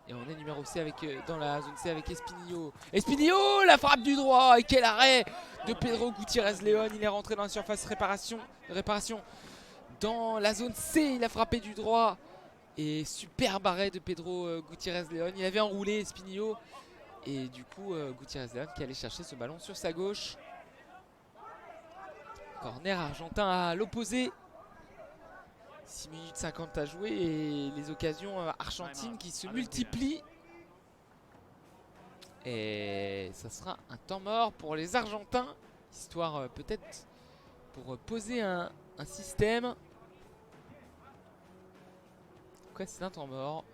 Et on est numéro C dans la zone C avec Espinillo. Espinillo, la frappe du droit. Et quel arrêt de Pedro Gutiérrez León. Il est rentré dans la surface réparation dans la zone C. Il a frappé du droit. Et superbe arrêt de Pedro Gutiérrez León. Il avait enroulé Espinillo. Et du coup, Gutiérrez León qui allait chercher ce ballon sur sa gauche. Corner argentin à l'opposé. 6 minutes 50 à jouer et les occasions argentines qui se multiplient. Et ça sera un temps mort pour les Argentins. Histoire peut-être pour poser un système. Quoi, c'est un temps mort.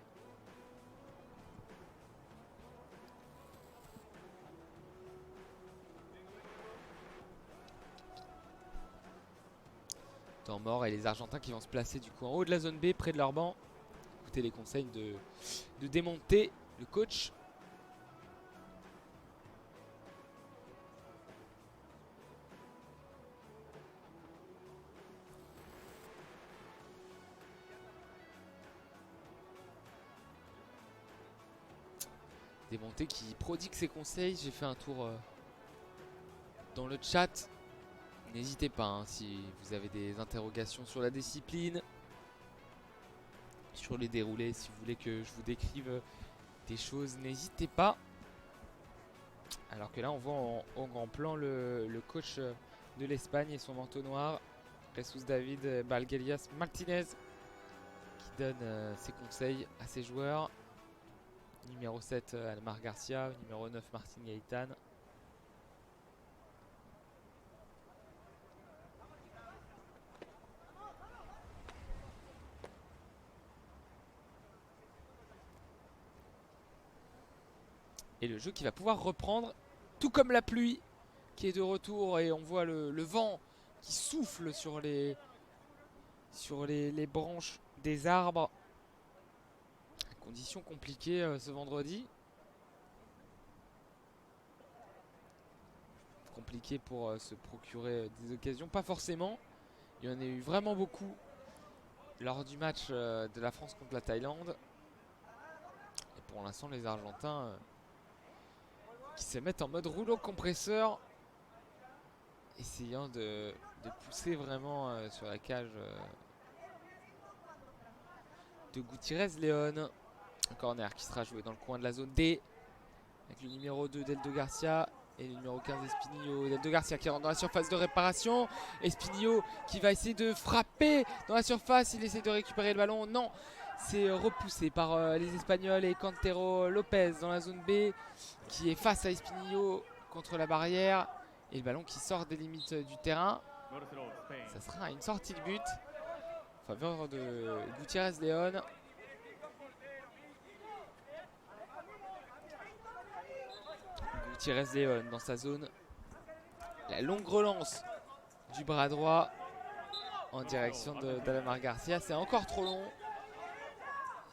Temps mort et les Argentins qui vont se placer du coup en haut de la zone B près de leur banc. Écoutez les conseils de démonter le coach. Démonter qui prodigue ses conseils. J'ai fait un tour dans le chat. N'hésitez pas si vous avez des interrogations sur la discipline, sur les déroulés, si vous voulez que je vous décrive des choses, n'hésitez pas. Alors que là on voit au grand plan le coach de l'Espagne et son manteau noir, Jesus David Balgelias Martinez, qui donne ses conseils à ses joueurs. Numéro 7 Almar Garcia, numéro 9 Martin Gaitán. Et le jeu qui va pouvoir reprendre, tout comme la pluie qui est de retour. Et on voit le vent qui souffle sur les branches des arbres. Conditions compliquées ce vendredi. Compliqué pour se procurer des occasions, pas forcément. Il y en a eu vraiment beaucoup lors du match de la France contre la Thaïlande. Et pour l'instant les Argentins qui se mettent en mode rouleau compresseur, essayant de pousser vraiment sur la cage de Gutiérrez León. Un corner qui sera joué dans le coin de la zone D avec le numéro 2 Deldo Garcia et le numéro 15 Espinillo. Deldo Garcia qui rentre dans la surface de réparation. Espinillo qui va essayer de frapper dans la surface. Il essaie de récupérer le ballon. Non, c'est repoussé par les Espagnols et Cantero Lopez dans la zone B qui est face à Espinillo contre la barrière. Et le ballon qui sort des limites du terrain. Ça sera une sortie de but en faveur de Gutiérrez León. Gutiérrez León dans sa zone. La longue relance du bras droit en direction d'Almar Garcia. C'est encore trop long.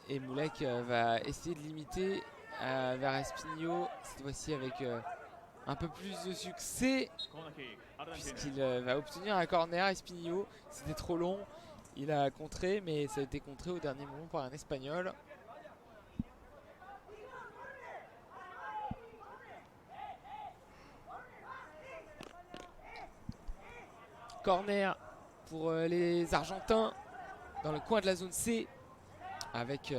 Et Moulek va essayer de limiter vers Espinillo. Cette fois-ci avec un peu plus de succès puisqu'il va obtenir un corner. Espinillo, c'était trop long, il a contré, mais ça a été contré au dernier moment par un Espagnol. Corner pour les Argentins dans le coin de la zone C avec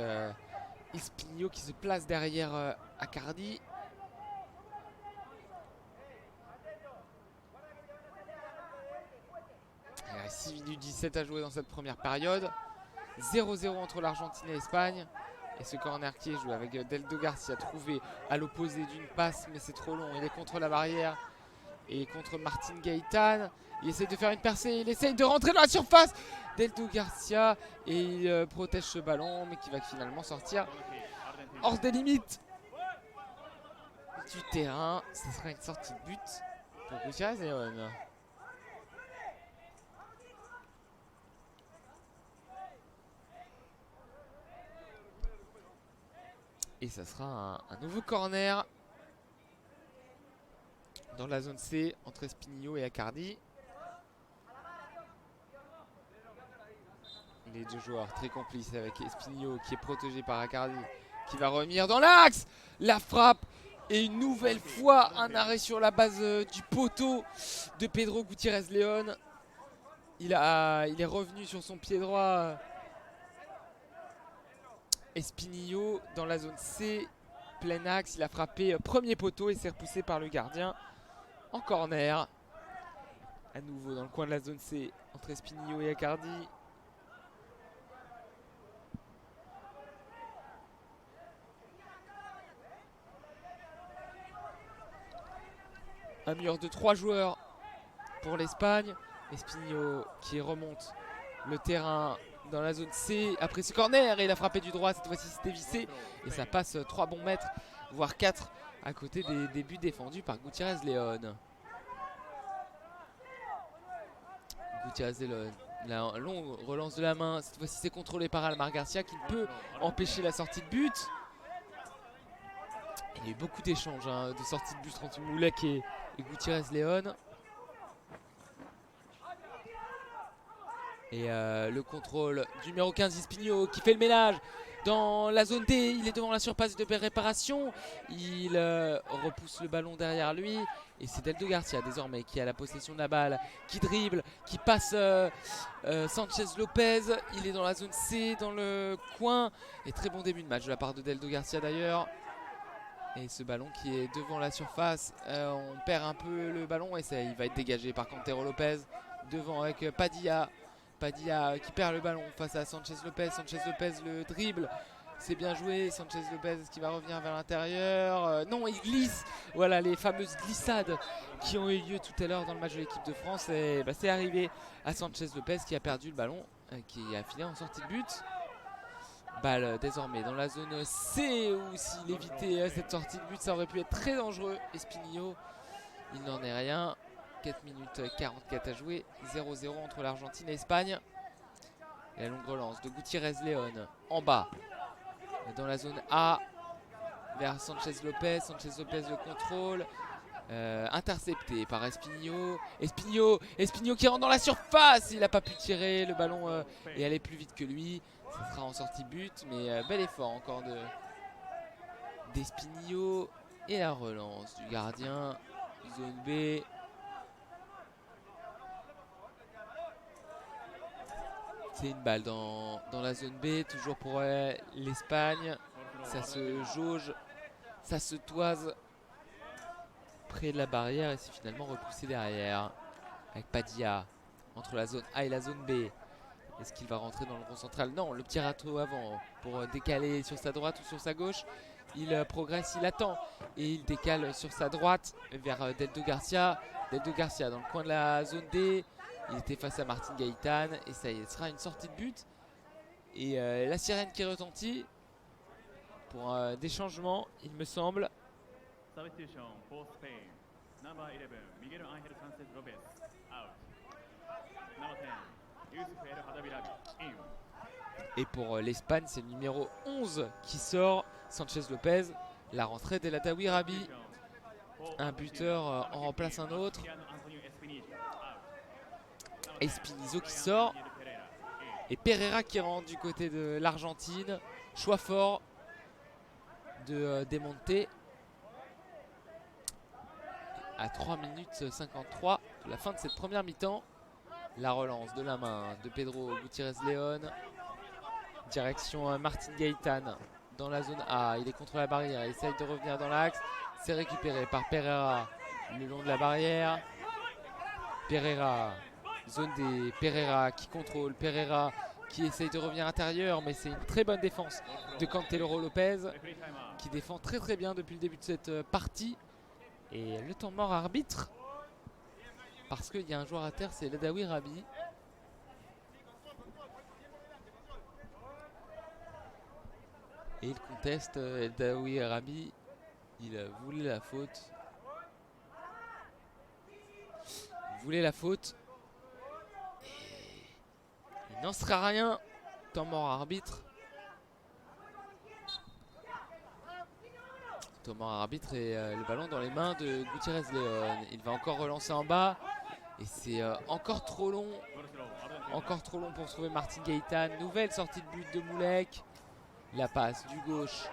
Espinillo qui se place derrière Accardi. Il y a 6 minutes 17 à jouer dans cette première période. 0-0 entre l'Argentine et l'Espagne. Et ce corner qui est joué avec Deldo Garcia trouvé à l'opposé d'une passe, mais c'est trop long. Il est contre la barrière et contre Martin Gaitán. Il essaie de faire une percée, il essaie de rentrer dans la surface. Deldo Garcia et il protège ce ballon, mais qui va finalement sortir hors des limites du terrain. Ce sera une sortie de but pour Gutiérrez León. Et ça sera un nouveau corner dans la zone C entre Espinillo et Accardi. Les deux joueurs très complices avec Espinillo qui est protégé par Accardi qui va revenir dans l'axe. La frappe et une nouvelle fois un arrêt sur la base du poteau de Pedro Gutiérrez León. Il est revenu sur son pied droit. Espinillo dans la zone C, plein axe, il a frappé premier poteau et s'est repoussé par le gardien en corner. À nouveau dans le coin de la zone C entre Espinillo et Accardi. Un mur de 3 joueurs pour l'Espagne. Espinillo qui remonte le terrain dans la zone C après ce corner et il a frappé du droit, cette fois-ci c'était vissé et ça passe 3 bons mètres voire 4 à côté des buts défendus par Gutiérrez León. Gutiérrez León, la longue relance de la main, cette fois-ci c'est contrôlé par Almar Garcia qui peut empêcher la sortie de but. Il y a eu beaucoup d'échanges de sortie de but entre Moulek et Gutiérrez León. Et le contrôle du numéro 15 Espinillo qui fait le ménage dans la zone D. Il est devant la surface de réparation. Il repousse le ballon derrière lui. Et c'est Deldo Garcia désormais qui a la possession de la balle, qui dribble, qui passe Sanchez Lopez. Il est dans la zone C, dans le coin. Et très bon début de match de la part de Deldo Garcia d'ailleurs. Et ce ballon qui est devant la surface, on perd un peu le ballon et il va être dégagé par Cantero Lopez. Devant avec Padilla. Padilla qui perd le ballon face à Sanchez Lopez. Sanchez Lopez le dribble. C'est bien joué. Sanchez Lopez qui va revenir vers l'intérieur. Non, il glisse. Voilà les fameuses glissades qui ont eu lieu tout à l'heure dans le match de l'équipe de France. Et c'est arrivé à Sanchez Lopez qui a perdu le ballon, qui a fini en sortie de but. Balle désormais dans la zone C où s'il évitait cette sortie de but, ça aurait pu être très dangereux. Espinillo, il n'en est rien. 4 minutes 44 à jouer, 0-0 entre l'Argentine et l'Espagne. La longue relance de Gutiérrez León en bas dans la zone A vers Sanchez Lopez. Sanchez Lopez le contrôle, intercepté par Espinillo. Espinillo qui rentre dans la surface. Il n'a pas pu tirer le ballon et aller plus vite que lui. Ça sera en sortie but, mais bel effort encore d'Espinillo. Et la relance du gardien, zone B. C'est une balle dans la zone B, toujours pour l'Espagne. Ça se jauge, ça se toise près de la barrière et c'est finalement repoussé derrière. Avec Padilla entre la zone A et la zone B. Est-ce qu'il va rentrer dans le rond central? Non, le petit râteau avant pour décaler sur sa droite ou sur sa gauche. Il progresse, il attend et il décale sur sa droite vers Deldo Garcia. Deldo Garcia dans le coin de la zone D. Il était face à Martin Gaitán et ça y est, ce sera une sortie de but. Et la sirène qui retentit pour des changements, il me semble. Et pour l'Espagne, c'est le numéro 11 qui sort, Sanchez Lopez. La rentrée d'El Haddaoui Rabi Un buteur en remplace un autre. Espinizo qui sort. Et Pereira qui rentre du côté de l'Argentine. Choix fort de démonter. À 3 minutes 53 de la fin de cette première mi-temps. La relance de la main de Pedro Gutiérrez León. Direction Martin Gaitán dans la zone A. Il est contre la barrière. Il essaye de revenir dans l'axe. C'est récupéré par Pereira le long de la barrière. Pereira, zone des Pereira qui contrôle. Pereira qui essaye de revenir intérieur. Mais c'est une très bonne défense de Cantelloro Lopez qui défend très très bien depuis le début de cette partie. Et le temps mort arbitre. Parce qu'il y a un joueur à terre, c'est Eldaoui Rabi. Et il conteste Eldaoui Rabi. Il voulait la faute. Il voulait la faute. Et il n'en sera rien. Temps mort arbitre. Temps mort arbitre et le ballon dans les mains de Gutiérrez León. Il va encore relancer en bas. Et c'est encore trop long. Encore trop long pour trouver Martin Gaitán. Nouvelle sortie de but de Moulek. La passe du gauche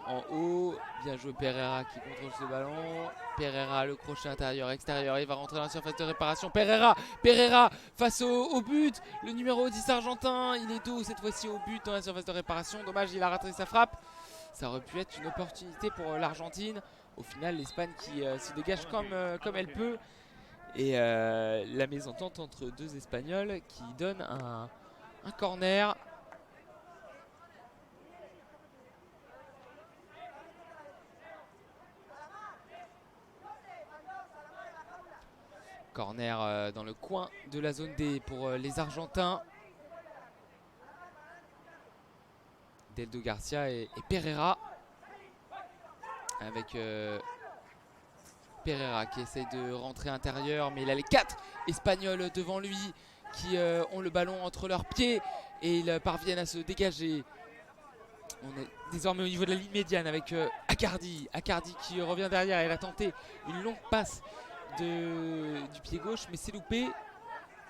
en haut. Bien joué Pereira qui contrôle ce ballon. Pereira le crochet intérieur extérieur. Il va rentrer dans la surface de réparation. Pereira face au but. Le numéro 10 argentin. Il est dos cette fois-ci au but dans la surface de réparation. Dommage, il a raté sa frappe. Ça aurait pu être une opportunité pour l'Argentine. Au final, l'Espagne qui se dégage comme elle peut. Et la mésentente entre deux Espagnols qui donne un corner. Corner dans le coin de la zone D pour les Argentins. Deldo Garcia et Pereira. Avec Pereira qui essaye de rentrer intérieur. Mais il a les 4 Espagnols devant lui qui ont le ballon entre leurs pieds. Et ils parviennent à se dégager. On est désormais au niveau de la ligne médiane avec Accardi. Accardi qui revient derrière. Il a tenté une longue passe du pied gauche, mais c'est loupé.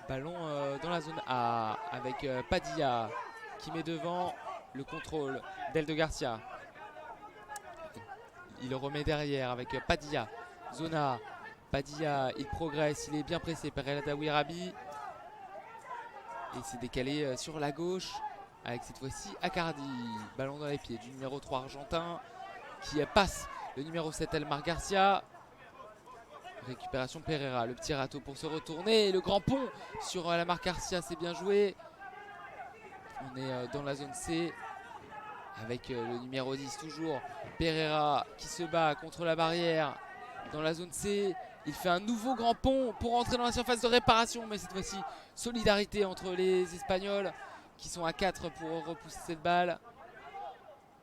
Ballon dans la zone A avec Padilla qui met devant le contrôle d'Eldo Garcia. Il le remet derrière avec Padilla. Zone A. Padilla, il progresse, il est bien pressé par Eldaoui Rabi. Et c'est décalé sur la gauche avec cette fois-ci Accardi. Ballon dans les pieds du numéro 3 argentin qui passe le numéro 7 Elmar Garcia. Récupération Pereira, le petit râteau pour se retourner. Le grand pont sur la marque Garcia, c'est bien joué. On est dans la zone C avec le numéro 10 toujours. Pereira qui se bat contre la barrière dans la zone C. Il fait un nouveau grand pont pour entrer dans la surface de réparation. Mais cette fois-ci, solidarité entre les Espagnols qui sont à 4 pour repousser cette balle.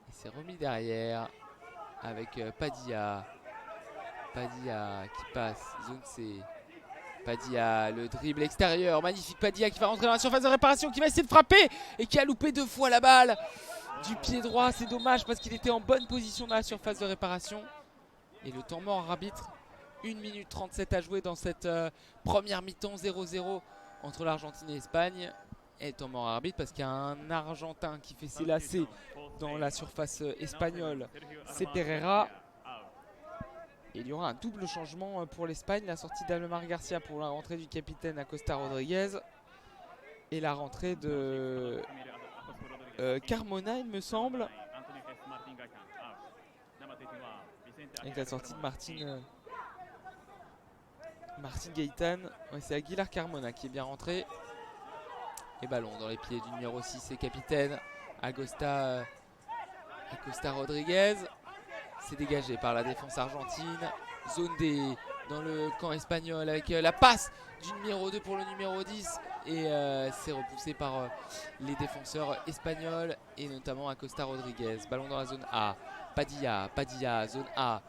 Et c'est remis derrière avec Padilla. Padilla qui passe, zone C. Padilla, le dribble extérieur, magnifique Padilla qui va rentrer dans la surface de réparation, qui va essayer de frapper et qui a loupé 2 fois la balle du pied droit. C'est dommage parce qu'il était en bonne position dans la surface de réparation. Et le temps mort arbitre, 1 minute 37 à jouer dans cette première mi-temps 0-0 entre l'Argentine et l'Espagne. Et le temps mort arbitre parce qu'il y a un Argentin qui fait ses lacets dans la surface espagnole, c'est Pereira. Et il y aura un double changement pour l'Espagne. La sortie d'Elmar Garcia pour la rentrée du capitaine Acosta Rodriguez. Et la rentrée de Carmona, il me semble. Avec la sortie de Martin Gaitán. Ouais, c'est Aguilar Carmona qui est bien rentré. Et ballon dans les pieds du numéro 6 et capitaine Acosta Rodriguez. C'est dégagé par la défense argentine. Zone D dans le camp espagnol avec la passe du numéro 2 pour le numéro 10. Et c'est repoussé par les défenseurs espagnols et notamment Acosta Rodriguez. Ballon dans la zone A. Padilla, zone A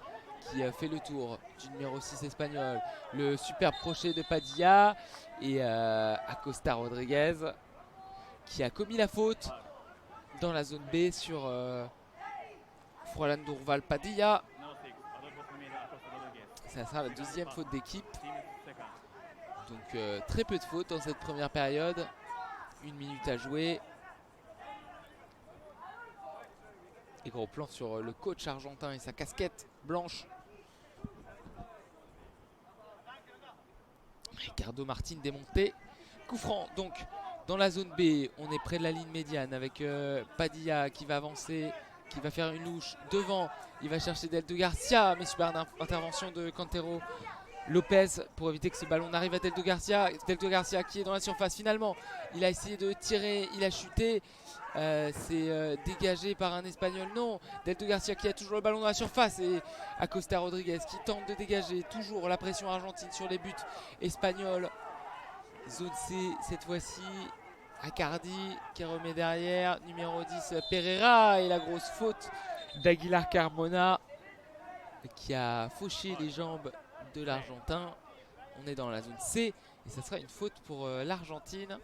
qui fait le tour du numéro 6 espagnol. Le superbe crochet de Padilla et Acosta Rodriguez qui a commis la faute dans la zone B sur Froilán Durval Padilla. Ça sera la deuxième faute d'équipe. Donc très peu de fautes dans cette première période. 1 minute à jouer. Et gros plan sur le coach argentin et sa casquette blanche. Ricardo Martin démonté. Coup franc donc dans la zone B. On est près de la ligne médiane avec Padilla qui va avancer, qui va faire une louche devant. Il va chercher Deldo Garcia, mais super intervention de Cantero Lopez pour éviter que ce ballon n'arrive à Deldo Garcia. Deldo Garcia qui est dans la surface finalement. Il a essayé de tirer, il a chuté. C'est dégagé par un Espagnol. Non, Deldo Garcia qui a toujours le ballon dans la surface. Et Acosta Rodriguez qui tente de dégager. Toujours la pression argentine sur les buts espagnols. Zone C cette fois-ci. Acardi qui remet derrière. Numéro 10 Pereira. Et la grosse faute d'Aguilar Carmona qui a fauché les jambes de l'Argentin. On est dans la zone C et ça sera une faute pour l'Argentine.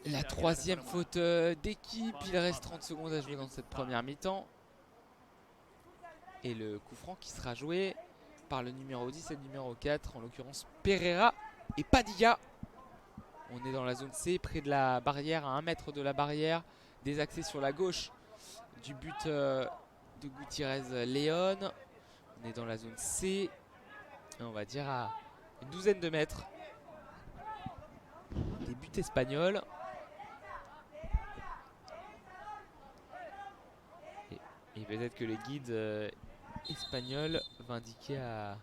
La troisième faute d'équipe. Il reste 30 secondes à jouer dans cette première mi-temps. Et le coup franc qui sera joué par le numéro 10 et le numéro 4, en l'occurrence Pereira et Padilla. On est dans la zone C, près de la barrière, à 1 mètre de la barrière, désaxé sur la gauche du but de Gutiérrez León. On est dans la zone C, on va dire à une douzaine de mètres des buts espagnols. Et peut-être que le guide espagnol va indiquer à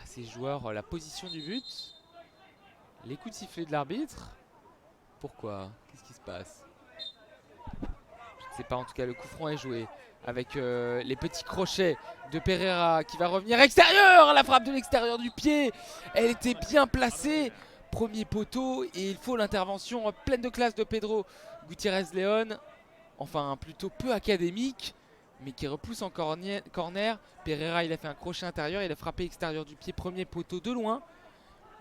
ses joueurs la position du but. Les coups de sifflet de l'arbitre. Pourquoi? Qu'est-ce qui se passe? Je ne sais pas, en tout cas le coup franc est joué avec les petits crochets de Pereira qui va revenir extérieur. La frappe de l'extérieur du pied, elle était bien placée. Premier poteau et il faut l'intervention pleine de classe de Pedro Gutiérrez León. Enfin plutôt peu académique, mais qui repousse en corner. Pereira il a fait un crochet intérieur, il a frappé extérieur du pied, premier poteau de loin.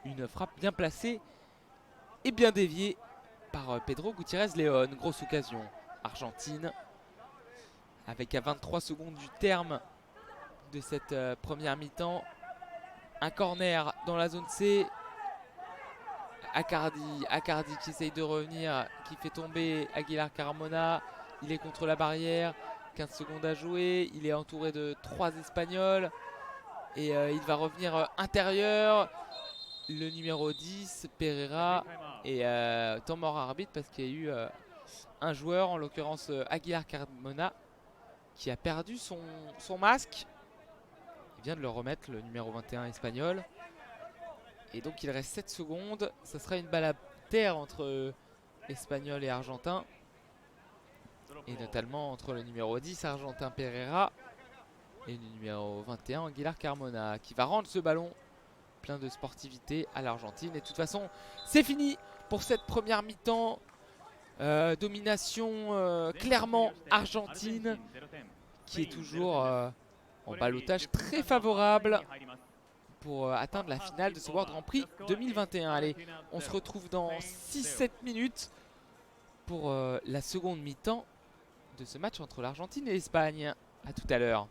Une frappe bien placée et bien déviée par Pedro Gutiérrez León. Grosse occasion argentine. Avec à 23 secondes du terme de cette première mi-temps. Un corner dans la zone C. Acardi qui essaye de revenir, qui fait tomber Aguilar Carmona. Il est contre la barrière. 15 secondes à jouer. Il est entouré de 3 Espagnols. Et il va revenir intérieur. Le numéro 10, Pereira. Et temps mort arbitre parce qu'il y a eu un joueur, en l'occurrence Aguilar Carmona, qui a perdu son masque. Il vient de le remettre, le numéro 21 espagnol. Et donc il reste 7 secondes. Ça sera une balle à terre entre Espagnol et Argentin. Et notamment entre le numéro 10 Argentin Pereira et le numéro 21 Aguilar Carmona, qui va rendre ce ballon plein de sportivité à l'Argentine. Et de toute façon c'est fini pour cette première mi-temps. Domination clairement argentine, qui est toujours en ballottage très favorable pour atteindre la finale de ce World Grand Prix 2021. Allez, on se retrouve dans 6-7 minutes pour la seconde mi-temps de ce match entre l'Argentine et l'Espagne. A tout à l'heure.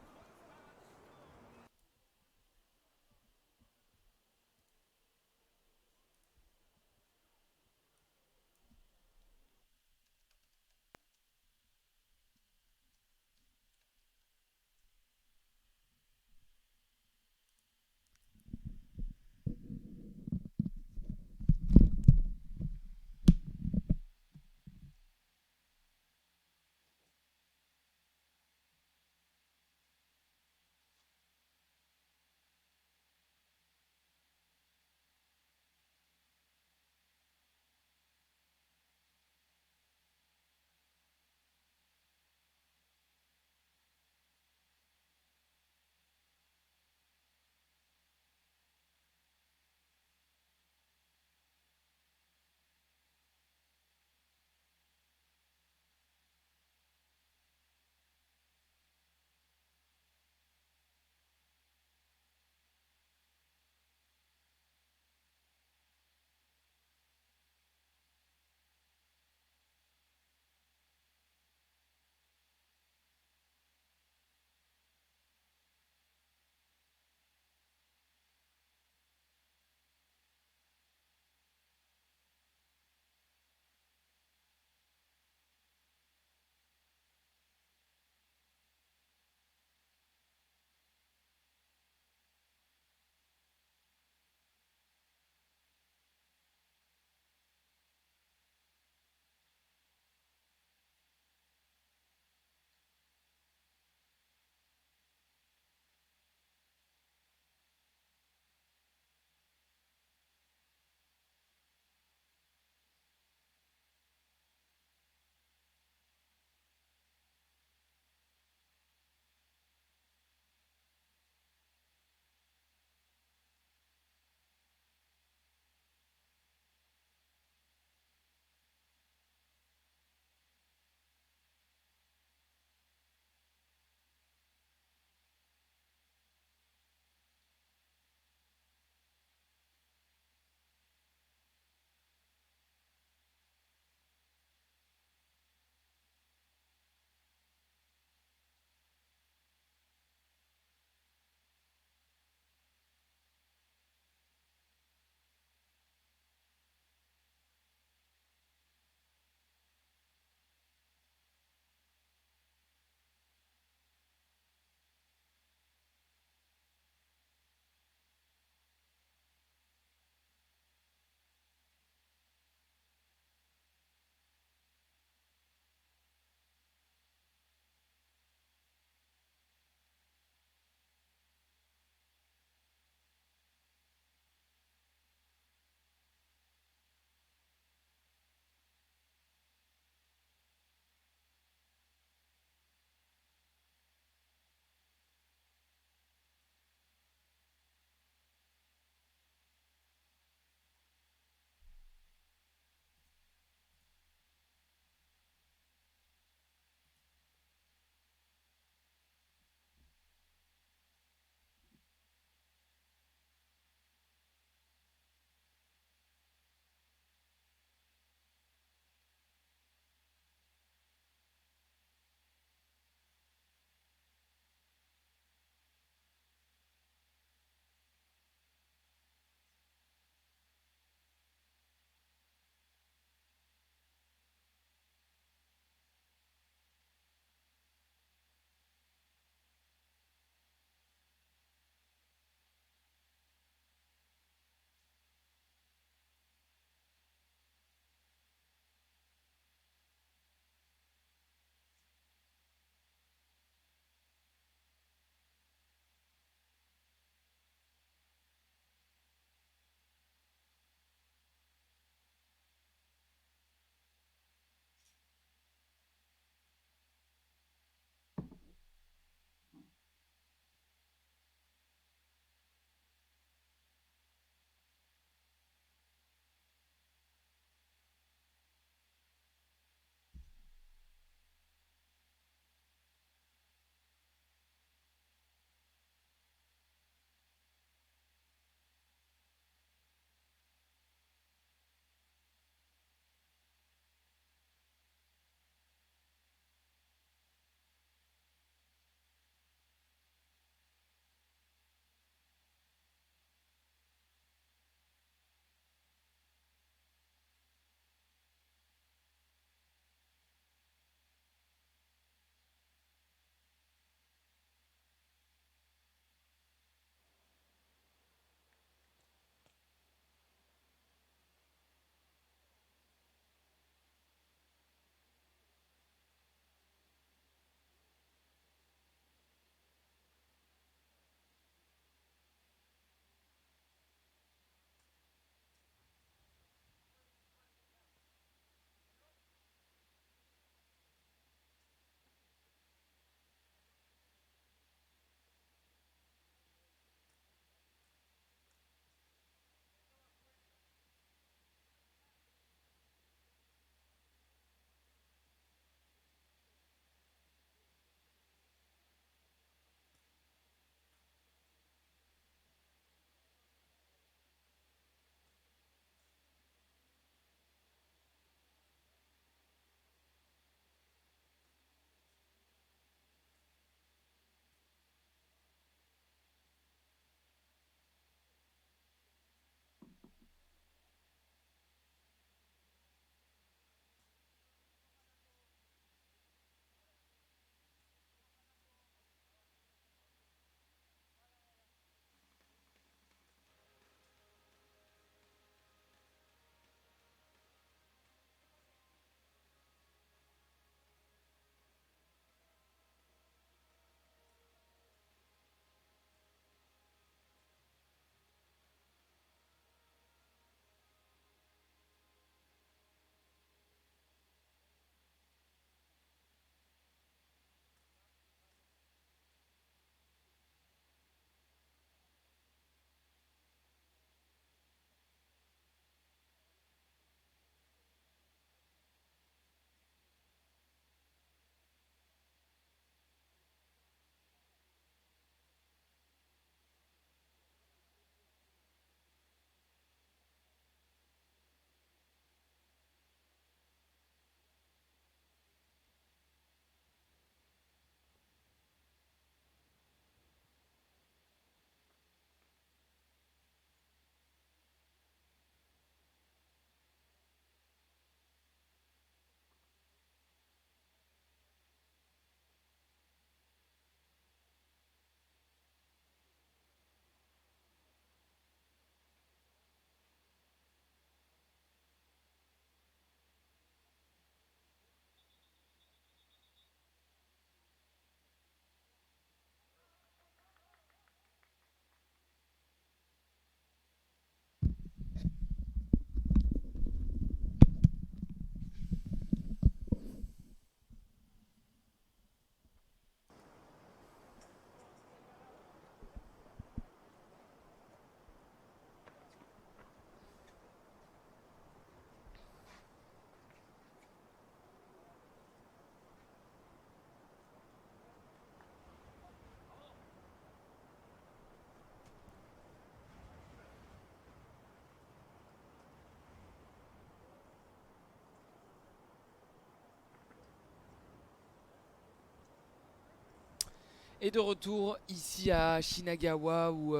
Et de retour ici à Shinagawa où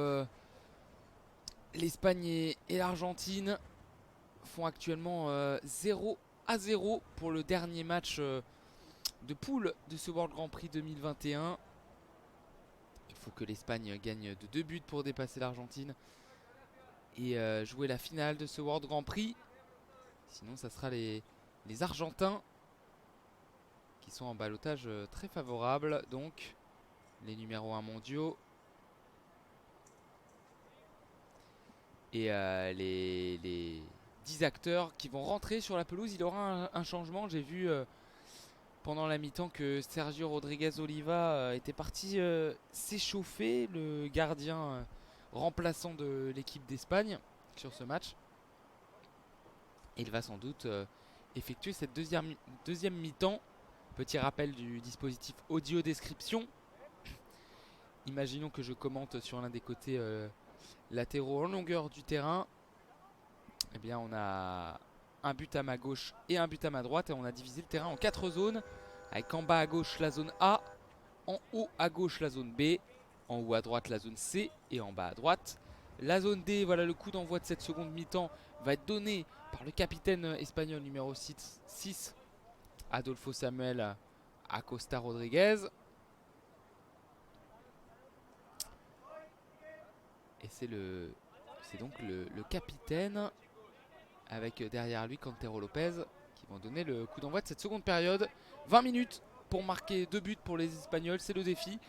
l'Espagne et l'Argentine font actuellement 0-0 pour le dernier match de poule de ce World Grand Prix 2021. Il faut que l'Espagne gagne de 2 buts pour dépasser l'Argentine et jouer la finale de ce World Grand Prix. Sinon ça sera les Argentins qui sont en ballottage très favorable. Donc les numéros 1 mondiaux. Et les 10 acteurs qui vont rentrer sur la pelouse. Il y aura un changement. J'ai vu pendant la mi-temps que Sergio Rodriguez Oliva était parti s'échauffer, le gardien remplaçant de l'équipe d'Espagne sur ce match. Et il va sans doute effectuer cette deuxième mi-temps. Petit rappel du dispositif audio description. Imaginons que je commente sur l'un des côtés latéraux en longueur du terrain. Eh bien on a un but à ma gauche et un but à ma droite et on a divisé le terrain en 4 zones avec en bas à gauche la zone A, en haut à gauche la zone B, en haut à droite la zone C et en bas à droite la zone D. Voilà, le coup d'envoi de cette seconde mi-temps va être donné par le capitaine espagnol numéro 6 Adolfo Samuel Acosta Rodriguez. Et c'est donc le capitaine avec derrière lui Cantero Lopez qui vont donner le coup d'envoi de cette seconde période. 20 minutes pour marquer 2 buts pour les Espagnols, c'est le défi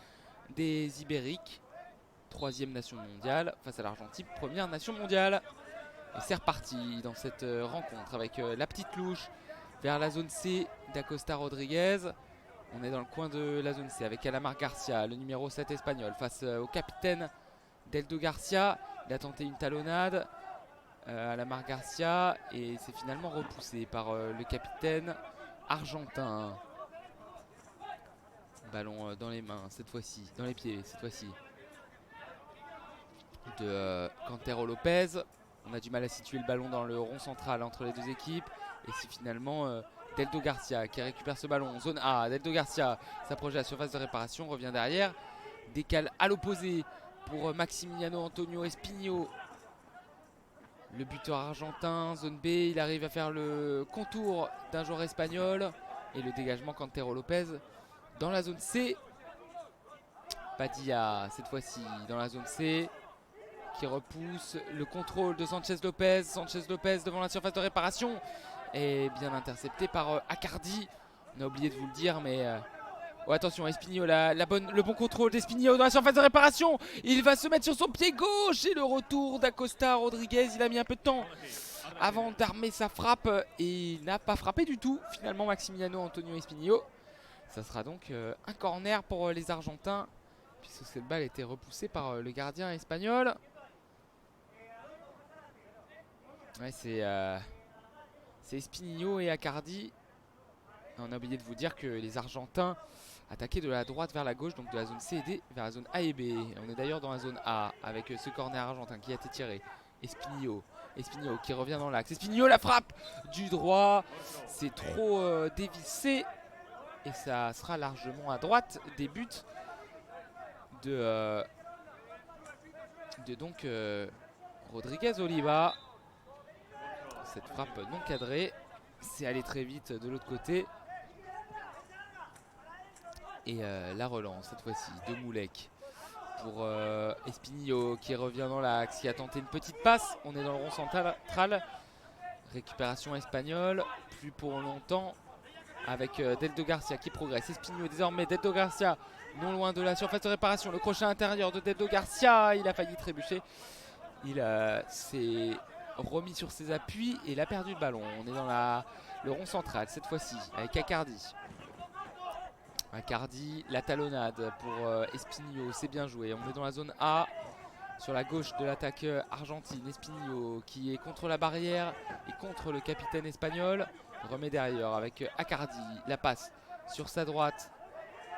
des Ibériques. 3e nation mondiale face à l'Argentine, 1re nation mondiale. Et c'est reparti dans cette rencontre avec la petite louche vers la zone C d'Acosta Rodriguez. On est dans le coin de la zone C avec Alamar Garcia, le numéro 7 espagnol, face au capitaine Deldo Garcia. Il a tenté une talonnade à Alamar Garcia et c'est finalement repoussé par le capitaine argentin. Ballon dans les mains cette fois-ci, dans les pieds cette fois-ci de Cantero Lopez. On a du mal à situer le ballon dans le rond central entre les deux équipes. Et c'est finalement Deldo Garcia qui récupère ce ballon. Zone A, Deldo Garcia s'approche de la surface de réparation, revient derrière. Décale à l'opposé pour Maximiliano Antonio Espinho, le buteur argentin. Zone B, il arrive à faire le contour d'un joueur espagnol. Et le dégagement Cantero Lopez dans la zone C. Padilla cette fois-ci dans la zone C qui repousse le contrôle de Sanchez Lopez. Sanchez Lopez devant la surface de réparation est bien intercepté par Accardi. On a oublié de vous le dire, mais oh, attention, Espinho, le bon contrôle d'Espinho dans la surface de réparation. Il va se mettre sur son pied gauche et le retour d'Acosta Rodriguez. Il a mis un peu de temps avant d'armer sa frappe et il n'a pas frappé du tout finalement Maximiliano Antonio Espinho. Ça sera donc un corner pour les Argentins puisque cette balle était repoussée par le gardien espagnol. Ouais, c'est Espinho et Accardi. On a oublié de vous dire que les Argentins attaquaient de la droite vers la gauche, donc de la zone C et D vers la zone A et B. On est d'ailleurs dans la zone A avec ce corner argentin qui a été tiré. Espinho qui revient dans l'axe. Espinho, la frappe du droit. C'est trop dévissé. Et ça sera largement à droite des buts de donc Rodriguez Oliva. Cette frappe non cadrée, c'est allé très vite de l'autre côté. Et la relance cette fois-ci de Moulek pour Espinho qui revient dans l'axe, qui a tenté une petite passe. On est dans le rond central. Récupération espagnole, plus pour longtemps avec Deldo Garcia qui progresse. Espinho désormais, Deldo Garcia non loin de la surface de réparation. Le crochet intérieur de Deldo Garcia, il a failli trébucher. Il s'est remis sur ses appuis et il a perdu le ballon. On est dans le rond central cette fois-ci avec Accardi. Accardi, la talonnade pour Espinho, c'est bien joué. On est dans la zone A sur la gauche de l'attaque argentine. Espinho qui est contre la barrière et contre le capitaine espagnol. Il remet derrière avec Accardi, la passe sur sa droite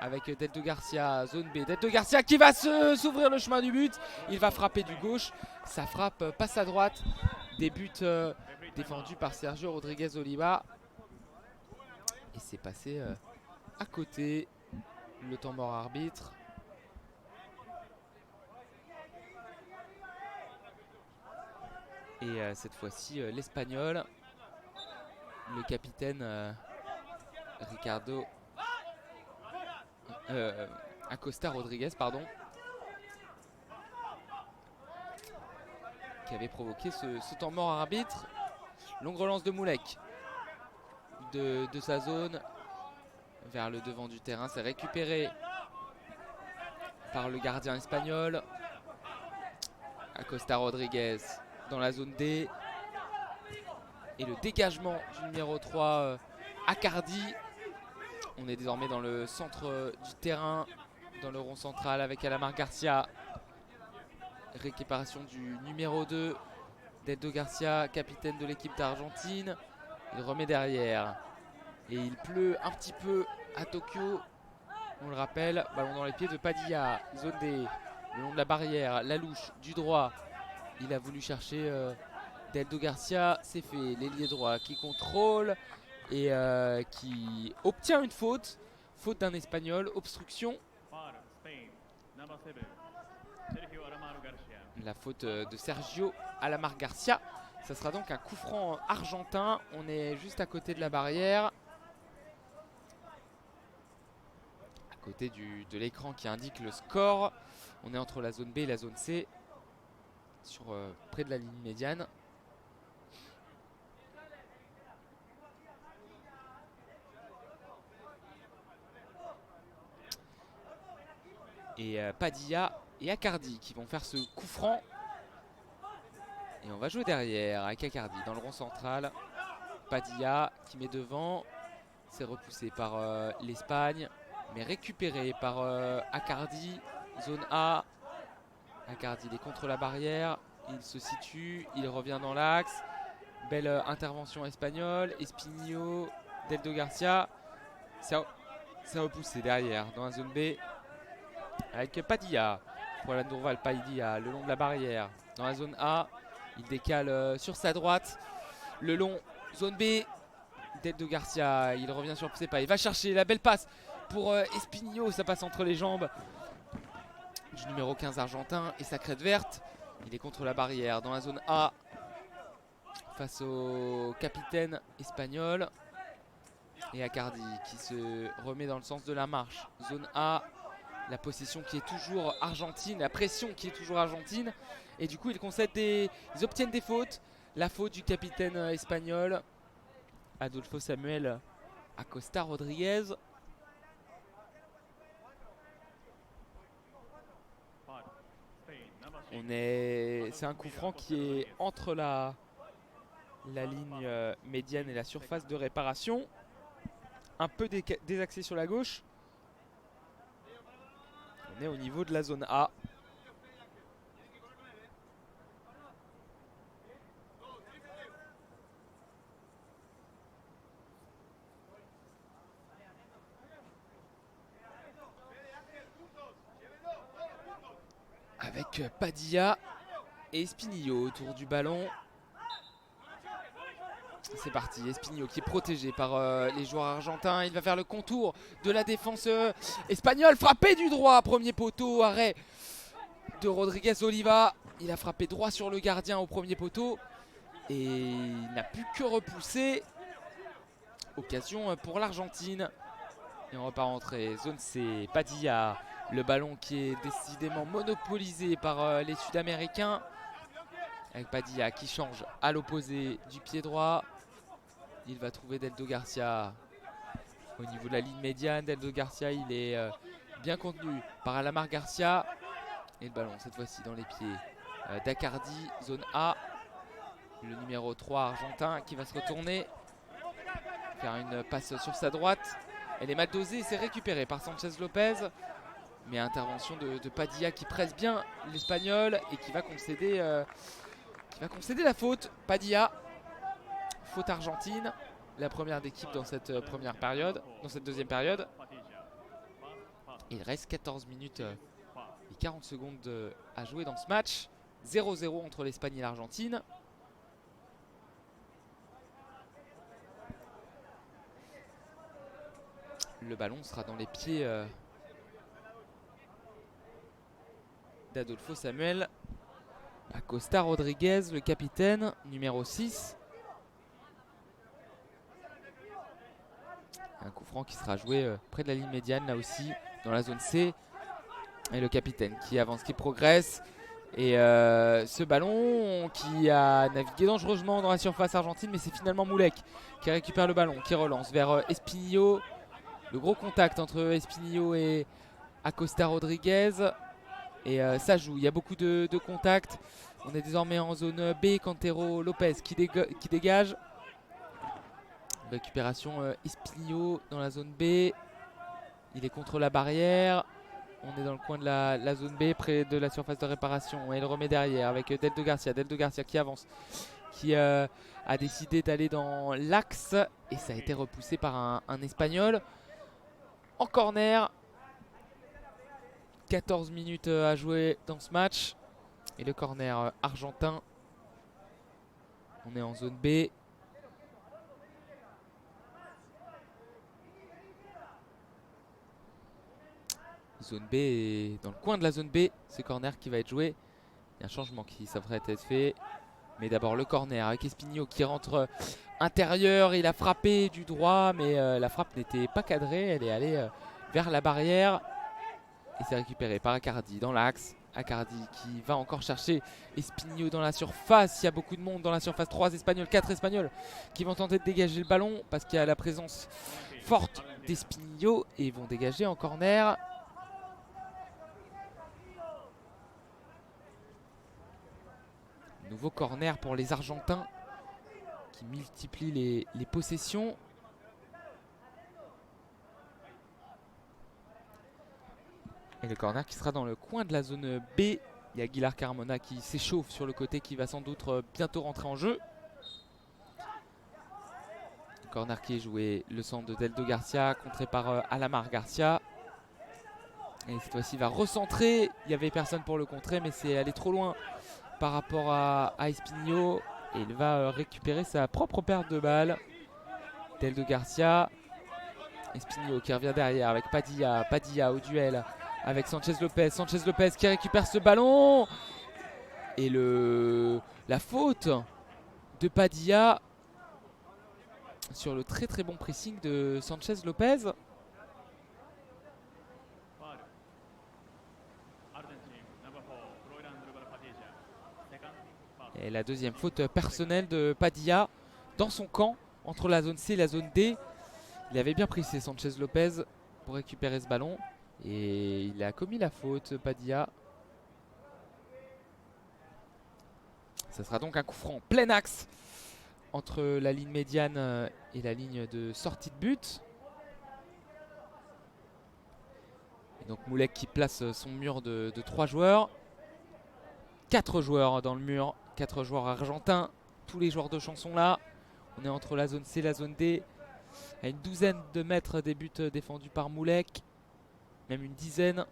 avec Deldo Garcia, zone B. Deldo Garcia qui va s'ouvrir le chemin du but. Il va frapper du gauche. Sa frappe passe à droite. Des buts défendus par Sergio Rodriguez Oliva. Et c'est passé à côté. Le temps mort arbitre. Et cette fois-ci, l'Espagnol, le capitaine Ricardo Acosta Rodriguez, pardon, qui avait provoqué ce temps mort arbitre. Longue relance de Moulek de sa zone vers le devant du terrain. C'est récupéré par le gardien espagnol. Acosta Rodriguez dans la zone D. Et le dégagement du numéro 3, Acardi. On est désormais dans le centre du terrain, dans le rond central avec Alamar Garcia. Récupération du numéro 2, Deldo Garcia, capitaine de l'équipe d'Argentine. Il remet derrière. Et il pleut un petit peu à Tokyo. On le rappelle, ballon dans les pieds de Padilla. Zone D, le long de la barrière, la louche du droit. Il a voulu chercher Deldo Garcia. C'est fait, l'ailier droit qui contrôle et qui obtient une faute. Faute d'un Espagnol, obstruction. La faute de Sergio Alamar Garcia. Ça sera donc un coup franc argentin. On est juste à côté de la barrière. À côté de l'écran qui indique le score. On est entre la zone B et la zone C. Sur, près de la ligne médiane. Et Padilla et Acardi qui vont faire ce coup franc. Et on va jouer derrière avec Acardi dans le rond central. Padilla qui met devant. C'est repoussé par l'Espagne. Mais récupéré par Acardi. Zone A. Acardi il est contre la barrière. Il se situe. Il revient dans l'axe. Belle intervention espagnole. Espinillo. Deldo Garcia. C'est repoussé derrière dans la zone B. Avec Padilla. Pour la Durval, Padilla le long de la barrière. Dans la zone A. Il décale sur sa droite. Le long. Zone B. Deldo Garcia. Il revient sur Psepa. Il va chercher la belle passe pour Espinillo. Ça passe entre les jambes du numéro 15 argentin. Et sa crête verte. Il est contre la barrière dans la zone A. Face au capitaine espagnol. Et Acardi qui se remet dans le sens de la marche. Zone A. La possession qui est toujours argentine. La pression qui est toujours argentine. Et du coup, ils obtiennent des fautes. La faute du capitaine espagnol, Adolfo Samuel Acosta Rodriguez. C'est un coup franc qui est entre la ligne médiane et la surface de réparation. Un peu désaxé sur la gauche. On est au niveau de la zone A. Avec Padilla et Espinillo autour du ballon. C'est parti, Espinillo qui est protégé par les joueurs argentins. Il va faire le contour de la défense espagnole. Frappé du droit, premier poteau, arrêt de Rodriguez Oliva. Il a frappé droit sur le gardien au premier poteau. Et il n'a pu que repousser. Occasion pour l'Argentine. Et on repart rentrer. Zone C, Padilla. Le ballon qui est décidément monopolisé par les Sud-Américains. Avec Padilla qui change à l'opposé du pied droit. Il va trouver Deldo Garcia au niveau de la ligne médiane. Deldo Garcia, il est bien contenu par Alamar Garcia. Et le ballon cette fois-ci dans les pieds d'Acardi. Zone A. Le numéro 3 argentin qui va se retourner. Faire une passe sur sa droite. Elle est mal dosée et c'est récupéré par Sanchez Lopez. Mais intervention de Padilla qui presse bien l'Espagnol et qui va concéder la faute. Padilla, faute argentine, la première d'équipe dans cette deuxième période. Il reste 14 minutes et 40 secondes à jouer dans ce match. 0-0 entre l'Espagne et l'Argentine. Le ballon sera dans les pieds d'Adolfo Samuel Acosta Rodriguez, le capitaine, numéro 6. Un coup franc qui sera joué près de la ligne médiane, là aussi, dans la zone C. Et le capitaine qui avance, qui progresse. Et ce ballon qui a navigué dangereusement dans la surface argentine, mais c'est finalement Moulek qui récupère le ballon, qui relance vers Espinillo. Le gros contact entre Espinillo et Acosta Rodriguez. Et ça joue, il y a beaucoup de contacts. On est désormais en zone B, Cantero Lopez qui dégage. Récupération Espinillo dans la zone B. Il est contre la barrière. On est dans le coin de la zone B, près de la surface de réparation. Et il remet derrière avec Deldo Garcia. Deldo Garcia qui avance, qui a décidé d'aller dans l'axe. Et ça a été repoussé par un Espagnol. En corner. 14 minutes à jouer dans ce match. Et le corner argentin. On est en zone B. Zone B et dans le coin de la zone B, ce corner qui va être joué. Il y a un changement qui s'apprête à être fait. Mais d'abord le corner avec Espinillo qui rentre intérieur. Il a frappé du droit, mais la frappe n'était pas cadrée. Elle est allée vers la barrière. Et c'est récupéré par Accardi dans l'axe. Accardi qui va encore chercher Espinillo dans la surface. Il y a beaucoup de monde dans la surface. 3 Espagnols, 4 Espagnols qui vont tenter de dégager le ballon parce qu'il y a la présence forte d'Espinillo. Et ils vont dégager en corner. Nouveau corner pour les Argentins qui multiplient les possessions. Et le corner qui sera dans le coin de la zone B. Il y a Aguilar Carmona qui s'échauffe sur le côté qui va sans doute bientôt rentrer en jeu. Le corner qui est joué, le centre de Deldo Garcia contré par Alamar Garcia. Et cette fois-ci il va recentrer. Il n'y avait personne pour le contrer mais c'est allé trop loin par rapport à Espinillo. Et il va récupérer sa propre perte de balle. Deldo Garcia. Espinillo qui revient derrière avec Padilla. Padilla au duel avec Sanchez Lopez. Sanchez Lopez qui récupère ce ballon. Et la faute de Padilla sur le très très bon pressing de Sanchez Lopez. Et la deuxième faute personnelle de Padilla dans son camp entre la zone C et la zone D. Il avait bien pressé Sanchez Lopez pour récupérer ce ballon. Et il a commis la faute, Padilla. Ça sera donc un coup franc plein axe entre la ligne médiane et la ligne de sortie de but. Et donc Moulek qui place son mur de 3 joueurs. 4 joueurs dans le mur, 4 joueurs argentins. Tous les joueurs de champ sont là. On est entre la zone C et la zone D. À une douzaine de mètres des buts défendus par Moulek. Même une dizaine.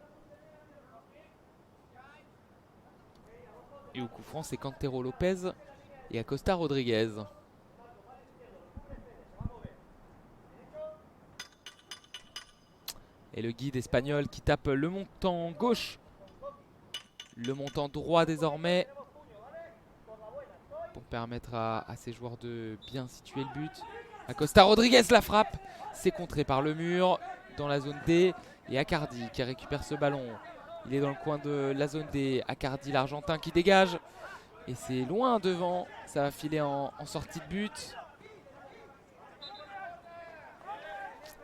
Et au coup franc, c'est Cantero Lopez et Acosta Rodriguez. Et le guide espagnol qui tape le montant gauche. Le montant droit désormais. Pour permettre à ses joueurs de bien situer le but. Acosta Rodriguez la frappe. C'est contré par le mur dans la zone D. Et Accardi qui récupère ce ballon. Il est dans le coin de la zone D. Accardi l'Argentin qui dégage. Et c'est loin devant. Ça va filer en sortie de but.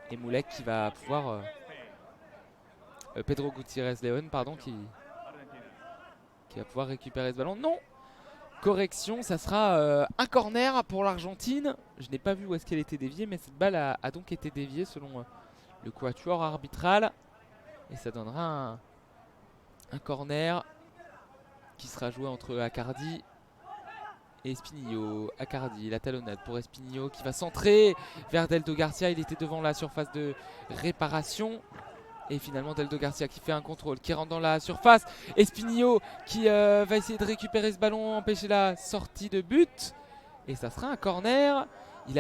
Et Moulek qui va pouvoir... Pedro Gutiérrez León, pardon, qui va pouvoir récupérer ce ballon. Non! Correction, ça sera un corner pour l'Argentine. Je n'ai pas vu où est-ce qu'elle était déviée, mais cette balle a donc été déviée selon le quatuor arbitral. Et ça donnera un corner qui sera joué entre Accardi et Espinillo. Accardi, la talonnade pour Espinillo qui va centrer vers Deldo Garcia. Il était devant la surface de réparation. Et finalement Deldo Garcia qui fait un contrôle, qui rentre dans la surface. Espinillo qui va essayer de récupérer ce ballon, empêcher la sortie de but. Et ça sera un corner. Il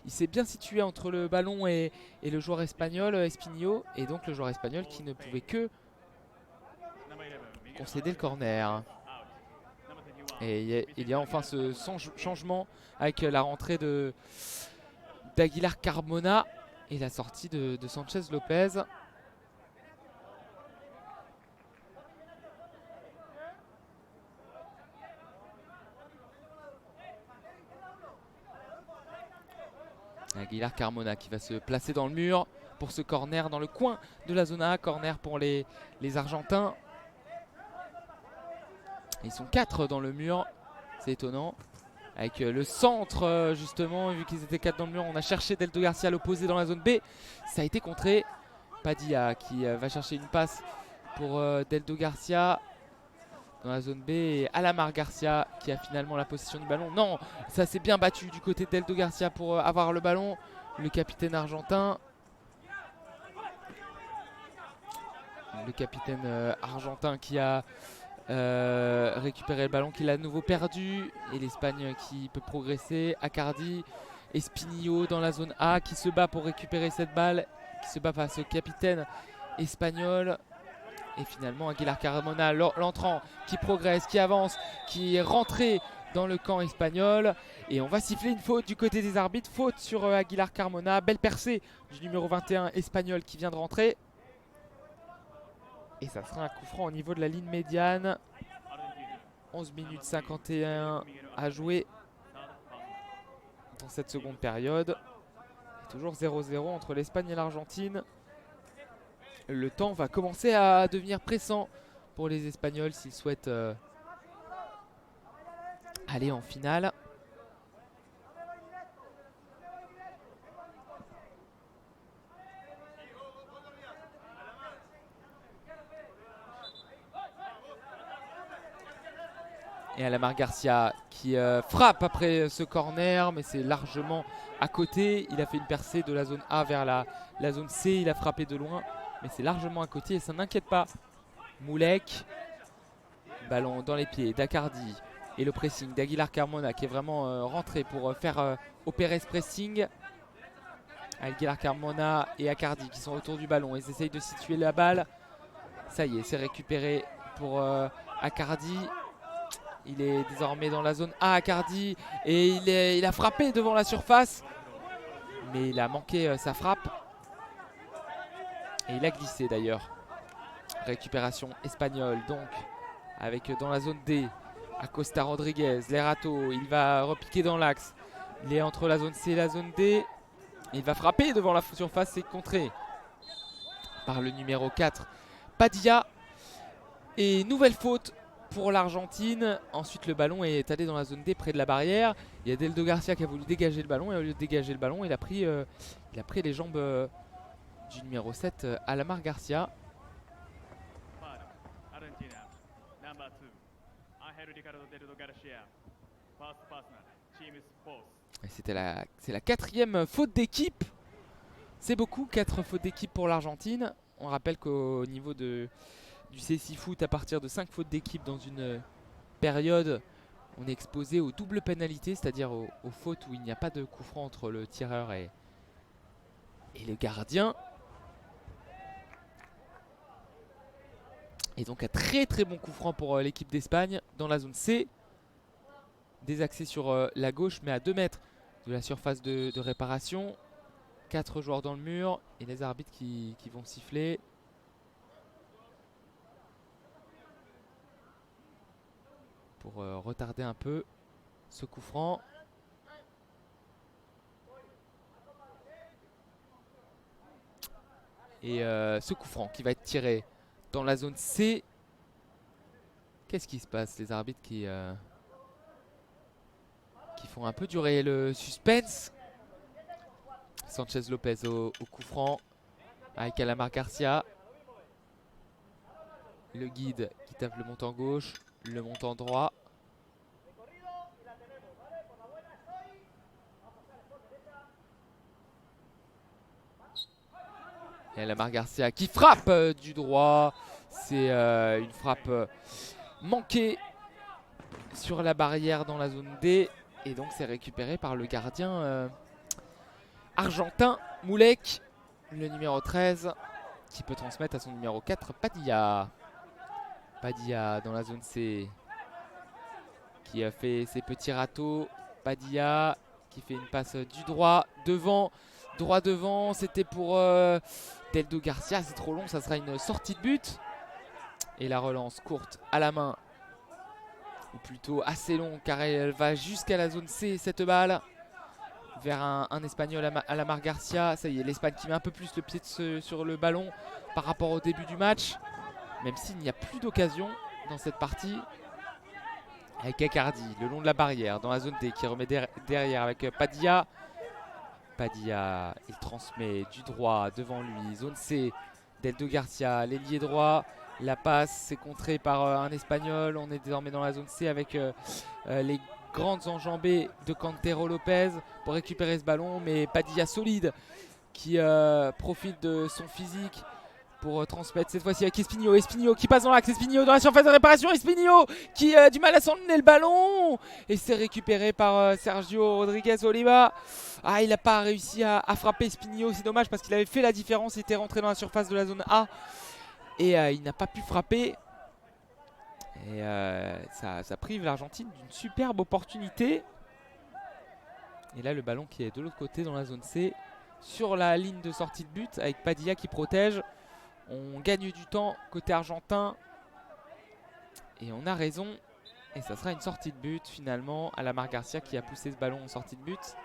s'est bien situé entre le ballon et le joueur espagnol, Espinillo. Et donc le joueur espagnol qui ne pouvait que concéder le corner. Et il y a enfin ce changement avec la rentrée d'Aguilar Carmona et la sortie de Sanchez Lopez. Aguilar Carmona qui va se placer dans le mur pour ce corner dans le coin de la zone A. Corner pour les Argentins. Ils sont 4 dans le mur, c'est étonnant. Avec le centre justement, vu qu'ils étaient 4 dans le mur, on a cherché Deldo Garcia à l'opposé dans la zone B. Ça a été contré. Padilla qui va chercher une passe pour Deldo Garcia dans la zone B. Et Alamar Garcia qui a finalement la possession du ballon. Non, ça s'est bien battu du côté de Deldo Garcia pour avoir le ballon. Le capitaine argentin. Le capitaine argentin qui a récupéré le ballon, qui l'a à nouveau perdu. Et l'Espagne qui peut progresser. Accardi, Espinillo dans la zone A qui se bat pour récupérer cette balle. Qui se bat face au capitaine espagnol. Et finalement Aguilar Carmona, l'entrant, qui progresse, qui avance, qui est rentré dans le camp espagnol. Et on va siffler une faute du côté des arbitres. Faute sur Aguilar Carmona. Belle percée du numéro 21 espagnol qui vient de rentrer. Et ça sera un coup franc au niveau de la ligne médiane. 11 minutes 51 à jouer dans cette seconde période. Et toujours 0-0 entre l'Espagne et l'Argentine. Le temps va commencer à devenir pressant pour les Espagnols s'ils souhaitent aller en finale. Et Alamar Garcia qui frappe après ce corner, mais c'est largement à côté. Il a fait une percée de la zone A vers la zone C. Il a frappé de loin, mais c'est largement à côté et ça n'inquiète pas. Moulek, ballon dans les pieds d'Accardi et le pressing d'Aguilar Carmona qui est vraiment rentré pour faire opérer ce pressing. Aguilar Carmona et Accardi qui sont autour du ballon. Ils essayent de situer la balle. Ça y est, c'est récupéré pour Accardi. Il est désormais dans la zone A, Accardi, et il a frappé devant la surface. Mais il a manqué sa frappe. Et il a glissé d'ailleurs. Récupération espagnole donc, avec dans la zone D, Acosta Rodriguez, Lerato, il va repiquer dans l'axe. Il est entre la zone C et la zone D. Il va frapper devant la surface, c'est contré par le numéro 4, Padilla. Et nouvelle faute pour l'Argentine. Ensuite le ballon est allé dans la zone D près de la barrière. Il y a Deldo Garcia qui a voulu dégager le ballon et au lieu de dégager le ballon il a pris les jambes du numéro 7 Alamar Garcia. C'est la 4e faute d'équipe. C'est beaucoup, 4 fautes d'équipe pour l'Argentine. On rappelle qu'au niveau du CSI Foot, à partir de 5 fautes d'équipe dans une période, on est exposé aux doubles pénalités, c'est-à-dire aux fautes où il n'y a pas de coup franc entre le tireur et le gardien. Et donc un très très bon coup franc pour l'équipe d'Espagne dans la zone C. Désaxé sur la gauche, mais à 2 mètres de la surface de réparation. 4 joueurs dans le mur et les arbitres qui vont siffler. Pour retarder un peu ce coup franc. Et ce coup franc qui va être tiré dans la zone C. Qu'est-ce qui se passe? Les arbitres qui font un peu durer le suspense. Sanchez Lopez au coup franc avec Alamar Garcia. Le guide qui tape le montant gauche, le montant droit. Et Alamar Garcia qui frappe du droit. C'est une frappe manquée sur la barrière dans la zone D. Et donc c'est récupéré par le gardien argentin, Moulek, le numéro 13, qui peut transmettre à son numéro 4, Padilla. Padilla dans la zone C, qui fait ses petits râteaux. Padilla qui fait une passe du droit devant. Droit devant, c'était pour Deldo Garcia. C'est trop long, ça sera une sortie de but. Et la relance courte à la main. Ou plutôt assez long car elle va jusqu'à la zone C cette balle. Vers un Espagnol à Lamar Garcia. Ça y est, l'Espagne qui met un peu plus le pied sur le ballon par rapport au début du match. Même s'il n'y a plus d'occasion dans cette partie. Avec Icardi le long de la barrière dans la zone D qui remet derrière avec Padilla. Padilla, il transmet du droit devant lui. Zone C, Deldo Garcia, l'ailier droit. La passe, c'est contré par un Espagnol. On est désormais dans la zone C avec les grandes enjambées de Cantero Lopez pour récupérer ce ballon. Mais Padilla solide qui profite de son physique pour transmettre cette fois-ci avec Espinho. Espinho qui passe dans l'axe. Espinho dans la surface de réparation. Espinho qui a du mal à s'emmener le ballon. Et c'est récupéré par Sergio Rodriguez Oliva. Ah, il n'a pas réussi à frapper Espinho. C'est dommage parce qu'il avait fait la différence. Il était rentré dans la surface de la zone A. Et il n'a pas pu frapper. Et ça prive l'Argentine d'une superbe opportunité. Et là, le ballon qui est de l'autre côté dans la zone C. Sur la ligne de sortie de but avec Padilla qui protège. On gagne du temps côté argentin. Et on a raison. Et ça sera une sortie de but finalement à Lamar Garcia qui a poussé ce ballon en sortie de but.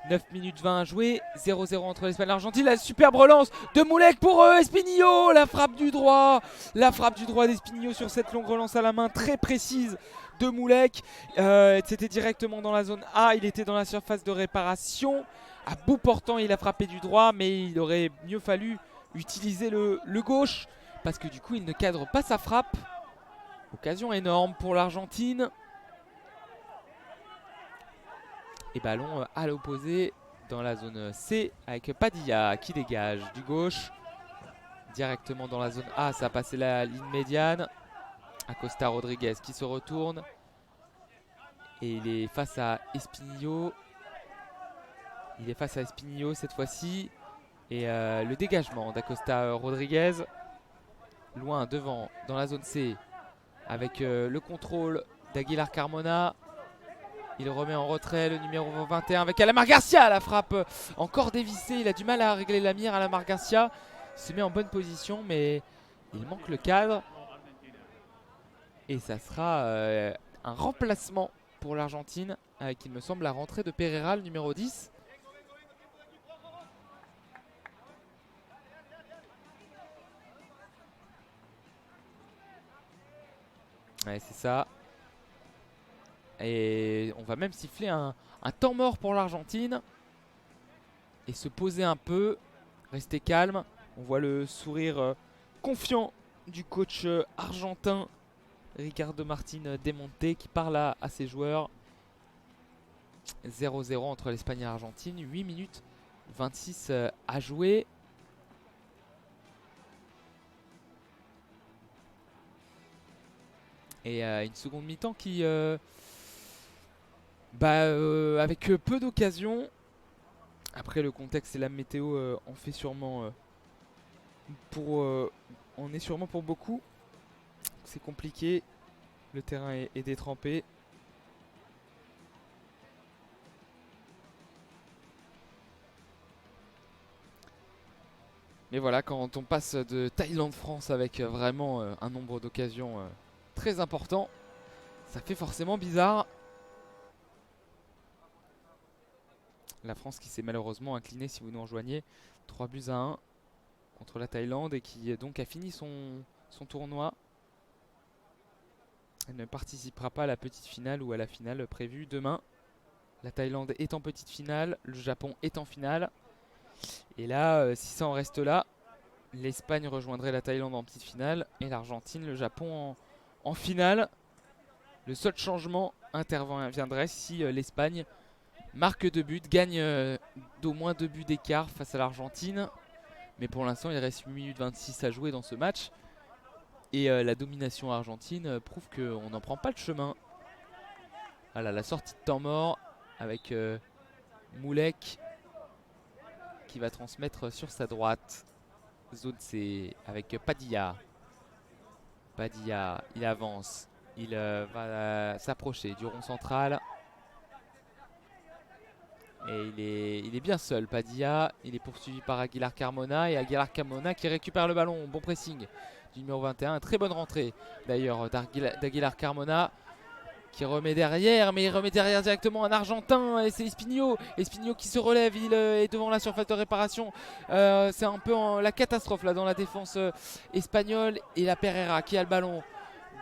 9 minutes 20 à jouer. 0-0 entre l'Espagne et l'Argentine. La superbe relance de Moulek pour Espinho. La frappe du droit. La frappe du droit d'Espinho sur cette longue relance à la main très précise de Moulek. C'était directement dans la zone A. Il était dans la surface de réparation. À bout portant, il a frappé du droit. Mais il aurait mieux fallu utiliser le gauche parce que du coup il ne cadre pas sa frappe. Occasion énorme pour l'Argentine. Et ballon à l'opposé dans la zone C avec Padilla qui dégage du gauche directement dans la zone A. Ça a passé la ligne médiane. Acosta Rodriguez qui se retourne et il est face à Espinho. Il est face à Espinho cette fois-ci. Et le dégagement d'Acosta Rodriguez. Loin devant dans la zone C. Avec le contrôle d'Aguilar Carmona. Il remet en retrait le numéro 21 avec Lamar Garcia. La frappe encore dévissée. Il a du mal à régler la mire à Lamar Garcia. Il se met en bonne position mais il manque le cadre. Et ça sera un remplacement pour l'Argentine avec il me semble la rentrée de Pereira le numéro 10. Ouais, c'est ça. Et on va même siffler un temps mort pour l'Argentine. Et se poser un peu. Rester calme. On voit le sourire confiant du coach argentin Ricardo Martin Demonte qui parle à ses joueurs. 0-0 entre l'Espagne et l'Argentine. 8 minutes 26 à jouer. Et une seconde mi-temps qui, avec peu d'occasions. Après le contexte et la météo en fait sûrement on est sûrement pour beaucoup. C'est compliqué. Le terrain est détrempé. Mais voilà, quand on passe de Thaïlande-France avec vraiment un nombre d'occasions très important, ça fait forcément bizarre. La France qui s'est malheureusement inclinée, si vous nous rejoignez, 3-1 contre la Thaïlande et qui donc a fini son tournoi. Elle ne participera pas à la petite finale ou à la finale prévue demain. La Thaïlande est en petite finale, le Japon est en finale. Et là, si ça en reste là, l'Espagne rejoindrait la Thaïlande en petite finale et l'Argentine, le Japon en finale. Le seul changement interviendrait si l'Espagne marque 2 buts, gagne d'au moins 2 buts d'écart face à l'Argentine. Mais pour l'instant, il reste 8 minutes 26 à jouer dans ce match. Et la domination argentine prouve qu'on n'en prend pas le chemin. Voilà, la sortie de temps mort avec Moulek qui va transmettre sur sa droite. Zone C avec Padilla. Padilla, il avance. Il va s'approcher du rond central. Et il est bien seul, Padilla. Il est poursuivi par Aguilar Carmona. Et Aguilar Carmona qui récupère le ballon. Bon pressing du numéro 21. Très bonne rentrée d'ailleurs d'Aguilar Carmona. Qui remet derrière, mais il remet derrière directement un Argentin. Et c'est Espinho. Espinho qui se relève. Il est devant la surface de réparation. C'est un peu la catastrophe là dans la défense espagnole. Et la Pereira qui a le ballon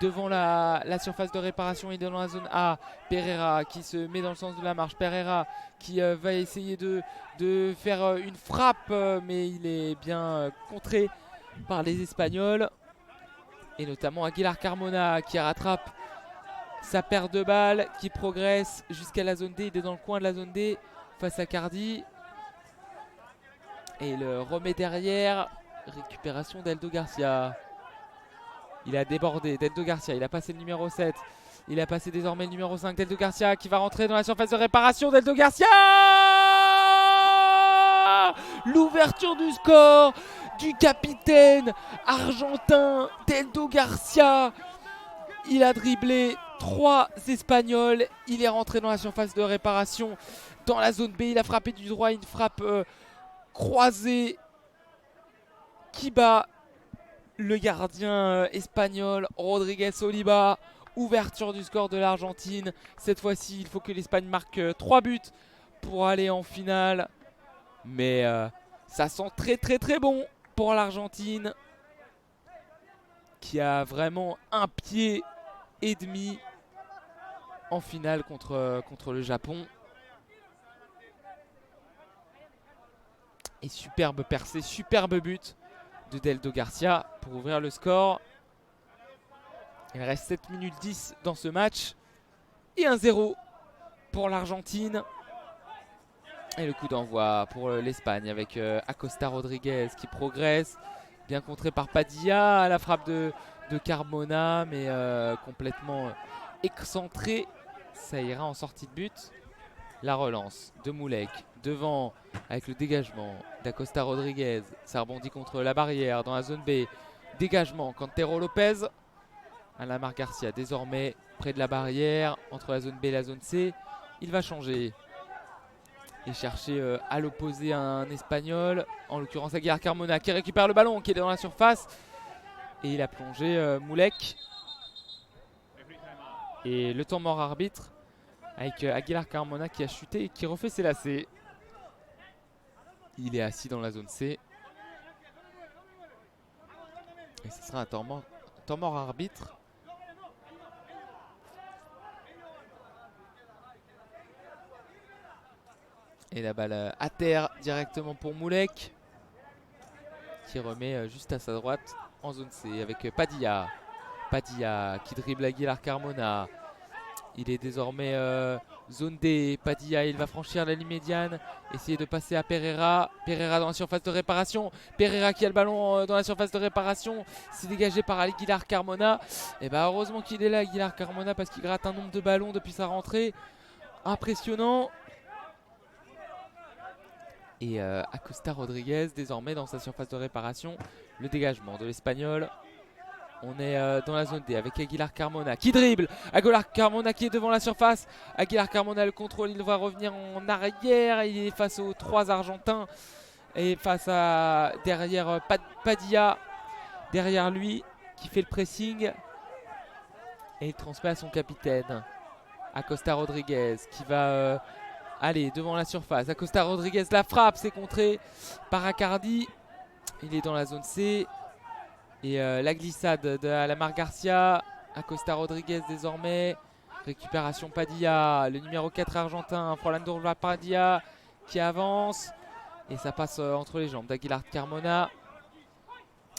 devant la surface de réparation et dans la zone A. Pereira qui se met dans le sens de la marche. Pereira qui va essayer de faire une frappe, mais il est bien contré par les Espagnols. Et notamment Aguilar Carmona qui rattrape sa paire de balles, qui progresse jusqu'à la zone D. Il est dans le coin de la zone D face à Cardi. Et il le remet derrière. Récupération d'Eldo Garcia. Il a débordé d'Eldo Garcia, il a passé le numéro 7. Il a passé désormais le numéro 5 d'Eldo Garcia qui va rentrer dans la surface de réparation d'Eldo Garcia. L'ouverture du score du capitaine argentin d'Eldo Garcia. Il a dribblé 3 Espagnols. Il est rentré dans la surface de réparation dans la zone B. Il a frappé du droit, une frappe croisée qui bat le gardien espagnol Rodriguez Oliva. Ouverture du score de l'Argentine. Cette fois-ci, il faut que l'Espagne marque 3 buts pour aller en finale. Mais ça sent très très très bon pour l'Argentine, qui a vraiment un pied et demi en finale contre le Japon. Et superbe percée, superbe but de Deldo Garcia pour ouvrir le score. Il reste 7 minutes 10 dans ce match. Et 1-0 pour l'Argentine. Et le coup d'envoi pour l'Espagne avec Acosta Rodriguez qui progresse. Bien contré par Padilla à la frappe de Carmona, mais complètement excentré. Ça ira en sortie de but. La relance de Moulek devant avec le dégagement d'Acosta Rodriguez. Ça rebondit contre la barrière dans la zone B. Dégagement Cantero Lopez. Alamar Garcia désormais près de la barrière entre la zone B et la zone C. Il va changer et chercher à l'opposé un Espagnol, en l'occurrence Aguilar Carmona qui récupère le ballon, qui est dans la surface. Et il a plongé Moulek. Et le temps mort arbitre avec Aguilar Carmona qui a chuté et qui refait ses lacets. Il est assis dans la zone C. Et ce sera un temps mort arbitre. Et la balle à terre directement pour Moulek, qui remet juste à sa droite en zone C avec Padilla. Padilla qui dribble Aguilar Carmona. Il est désormais zone D. Padilla, il va franchir la ligne médiane, essayer de passer à Pereira. Pereira dans la surface de réparation. Pereira qui a le ballon dans la surface de réparation. C'est dégagé par Aguilar Carmona. Et bah heureusement qu'il est là, Aguilar Carmona, parce qu'il gratte un nombre de ballons depuis sa rentrée impressionnant. Et Acosta Rodriguez désormais dans sa surface de réparation. Le dégagement de l'Espagnol. On est dans la zone D avec Aguilar Carmona qui dribble. Aguilar Carmona qui est devant la surface. Aguilar Carmona le contrôle, il va revenir en arrière. Il est face aux 3 Argentins. Et face à derrière Padilla. Derrière lui qui fait le pressing. Et il transmet à son capitaine Acosta Rodriguez qui va aller devant la surface. Acosta Rodriguez la frappe, c'est contré par Acardi. Il est dans la zone C. Et la glissade de Alamar Garcia. Acosta Rodriguez désormais. Récupération Padilla. Le numéro 4 argentin, Rolando Padilla, qui avance. Et ça passe entre les jambes d'Aguilar Carmona.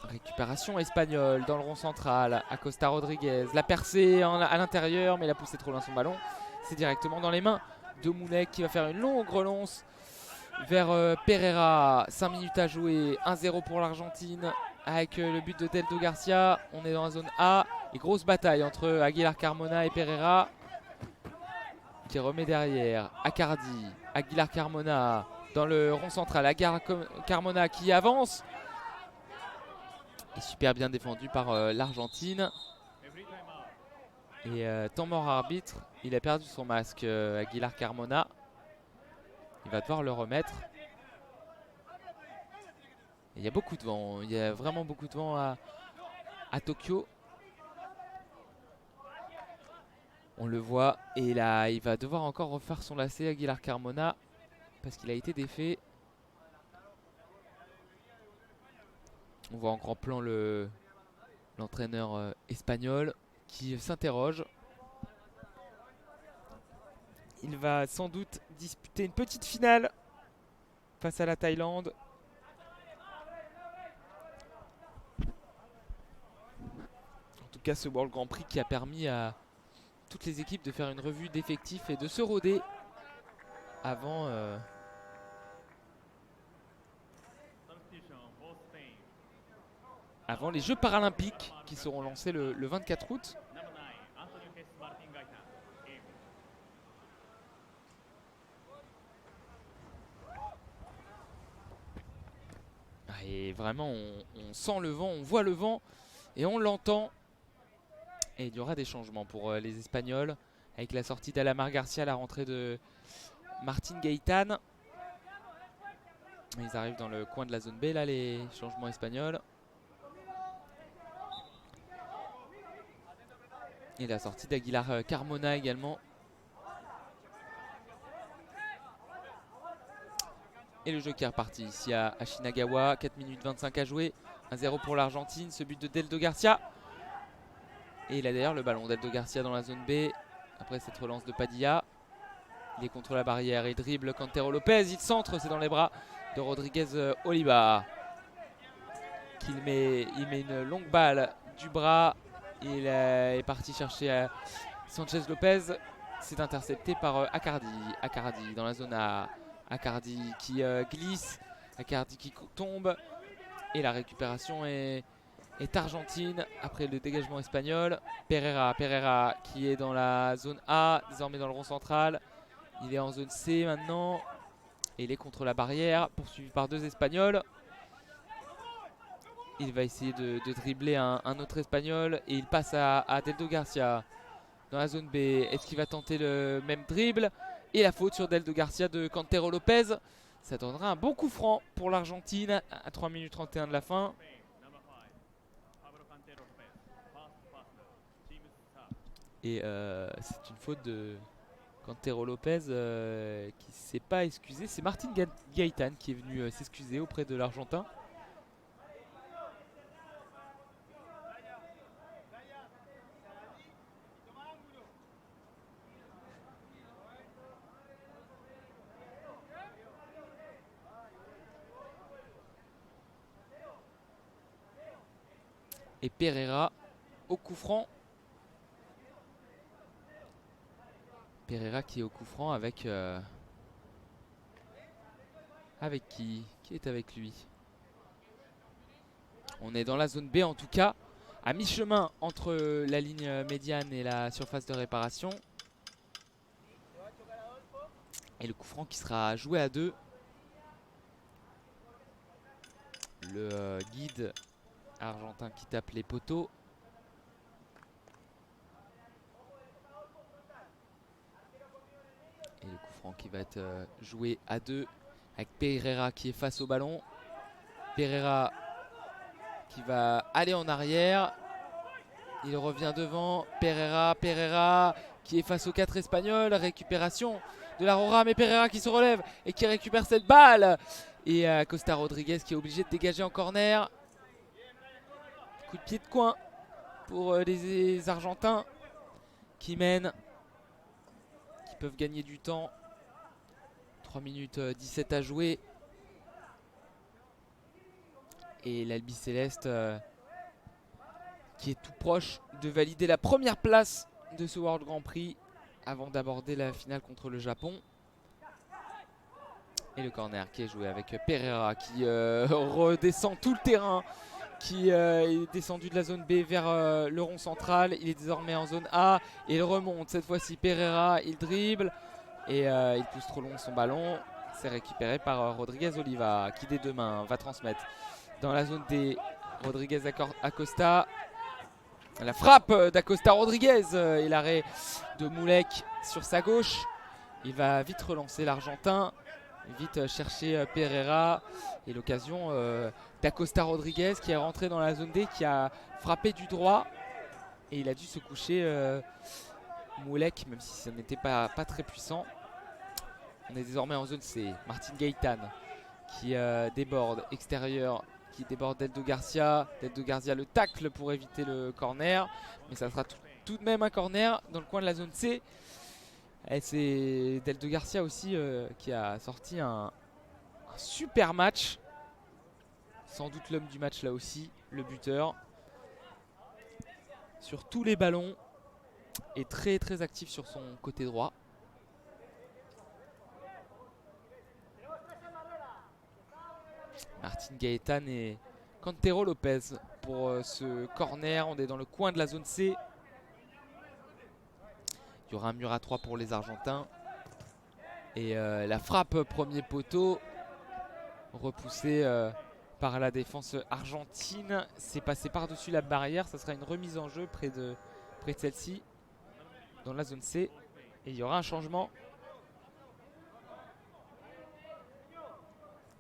Récupération espagnole dans le rond central. Acosta Rodriguez. La percée à l'intérieur, mais il a poussé trop loin son ballon. C'est directement dans les mains de Moulek qui va faire une longue relance vers Pereira. 5 minutes à jouer. 1-0 pour l'Argentine. Avec le but de Deldo Garcia. On est dans la zone A. Et grosse bataille entre Aguilar Carmona et Pereira, qui remet derrière Acardi. Aguilar Carmona dans le rond central. Aguilar Carmona qui avance. Et super bien défendu par l'Argentine. Et temps mort arbitre, il a perdu son masque, Aguilar Carmona. Il va devoir le remettre. Et il y a beaucoup de vent, il y a vraiment beaucoup de vent à Tokyo. On le voit, et là il va devoir encore refaire son lacet, Aguilar Carmona, parce qu'il a été défait. On voit en grand plan l'entraîneur espagnol qui s'interroge. Il va sans doute disputer une petite finale face à la Thaïlande. En tout cas, ce World Grand Prix qui a permis à toutes les équipes de faire une revue d'effectifs et de se roder avant les Jeux Paralympiques qui seront lancés le 24 août. Et vraiment, on sent le vent, on voit le vent et on l'entend. Et il y aura des changements pour les Espagnols avec la sortie d'Alamar Garcia, la rentrée de Martin Gaitán. Ils arrivent dans le coin de la zone B, là, les changements espagnols. Et la sortie d'Aguilar Carmona également. Et le jeu qui est reparti ici à Shinagawa. 4 minutes 25 à jouer. 1-0 pour l'Argentine. Ce but de Deldo Garcia. Et il a d'ailleurs le ballon Deldo Garcia dans la zone B. Après cette relance de Padilla. Il est contre la barrière. Il dribble Cantero Lopez. Il centre. C'est dans les bras de Rodriguez Oliva. Il met une longue balle du bras. Il est parti chercher Sanchez Lopez. C'est intercepté par Accardi. Accardi dans la zone A. Accardi qui glisse. Accardi qui tombe. Et la récupération est argentine après le dégagement espagnol. Pereira qui est dans la zone A, désormais dans le rond central. Il est en zone C maintenant. Et il est contre la barrière, poursuivi par deux Espagnols. Il va essayer de dribbler un autre Espagnol. Et il passe à Deldo Garcia dans la zone B. Est-ce qu'il va tenter le même dribble? Et la faute sur Deldo Garcia de Cantero Lopez. Ça donnera un bon coup franc pour l'Argentine à 3 minutes 31 de la fin. Et c'est une faute de Cantero Lopez qui ne s'est pas excusé. C'est Martin Gaitán qui est venu s'excuser auprès de l'Argentin. Et Pereira au coup franc. Pereira qui est au coup franc avec qui est avec lui? On est dans la zone B en tout cas, à mi-chemin entre la ligne médiane et la surface de réparation. Et le coup franc qui sera joué à deux. Le guide argentin qui tape les poteaux. Et le coup franc qui va être joué à deux avec Pereira qui est face au ballon. Pereira qui va aller en arrière. Il revient devant. Pereira qui est face aux 4 Espagnols. Récupération de la Rora, mais Pereira qui se relève et qui récupère cette balle. Et Costa Rodriguez qui est obligé de dégager en corner. Coup de pied de coin pour les Argentins qui mènent, qui peuvent gagner du temps. 3 minutes 17 à jouer. Et l'Albi Céleste qui est tout proche de valider la première place de ce World Grand Prix avant d'aborder la finale contre le Japon. Et le corner qui est joué avec Pereira qui redescend tout le terrain, qui est descendu de la zone B vers le rond central. Il est désormais en zone A et il remonte. Cette fois-ci Pereira, il dribble et il pousse trop long son ballon. C'est récupéré par Rodriguez Oliva qui des deux mains va transmettre dans la zone D. Rodriguez Acosta La frappe d'Acosta Rodriguez et l'arrêt de Moulek sur sa gauche. Il va vite relancer l'Argentin, vite chercher Pereira. Et l'occasion d'Acosta Rodriguez qui est rentré dans la zone D, qui a frappé du droit. Et il a dû se coucher Moulek, même si ça n'était pas très puissant. On est désormais en zone C. Martin Gaëtan qui déborde extérieur, qui déborde Deldo Garcia. Deldo Garcia le tacle pour éviter le corner. Mais ça sera tout de même un corner dans le coin de la zone C. Et c'est Deldo Garcia aussi qui a sorti un super match. Sans doute l'homme du match là aussi, le buteur. Sur tous les ballons. Et très actif sur son côté droit. Martin Gaëtan et Cantero Lopez pour ce corner. On est dans le coin de la zone C. Il y aura un mur à 3 pour les Argentins. Et la frappe premier poteau repoussée par la défense argentine. C'est passé par-dessus la barrière. Ça sera une remise en jeu près de celle-ci dans la zone C. Et il y aura un changement.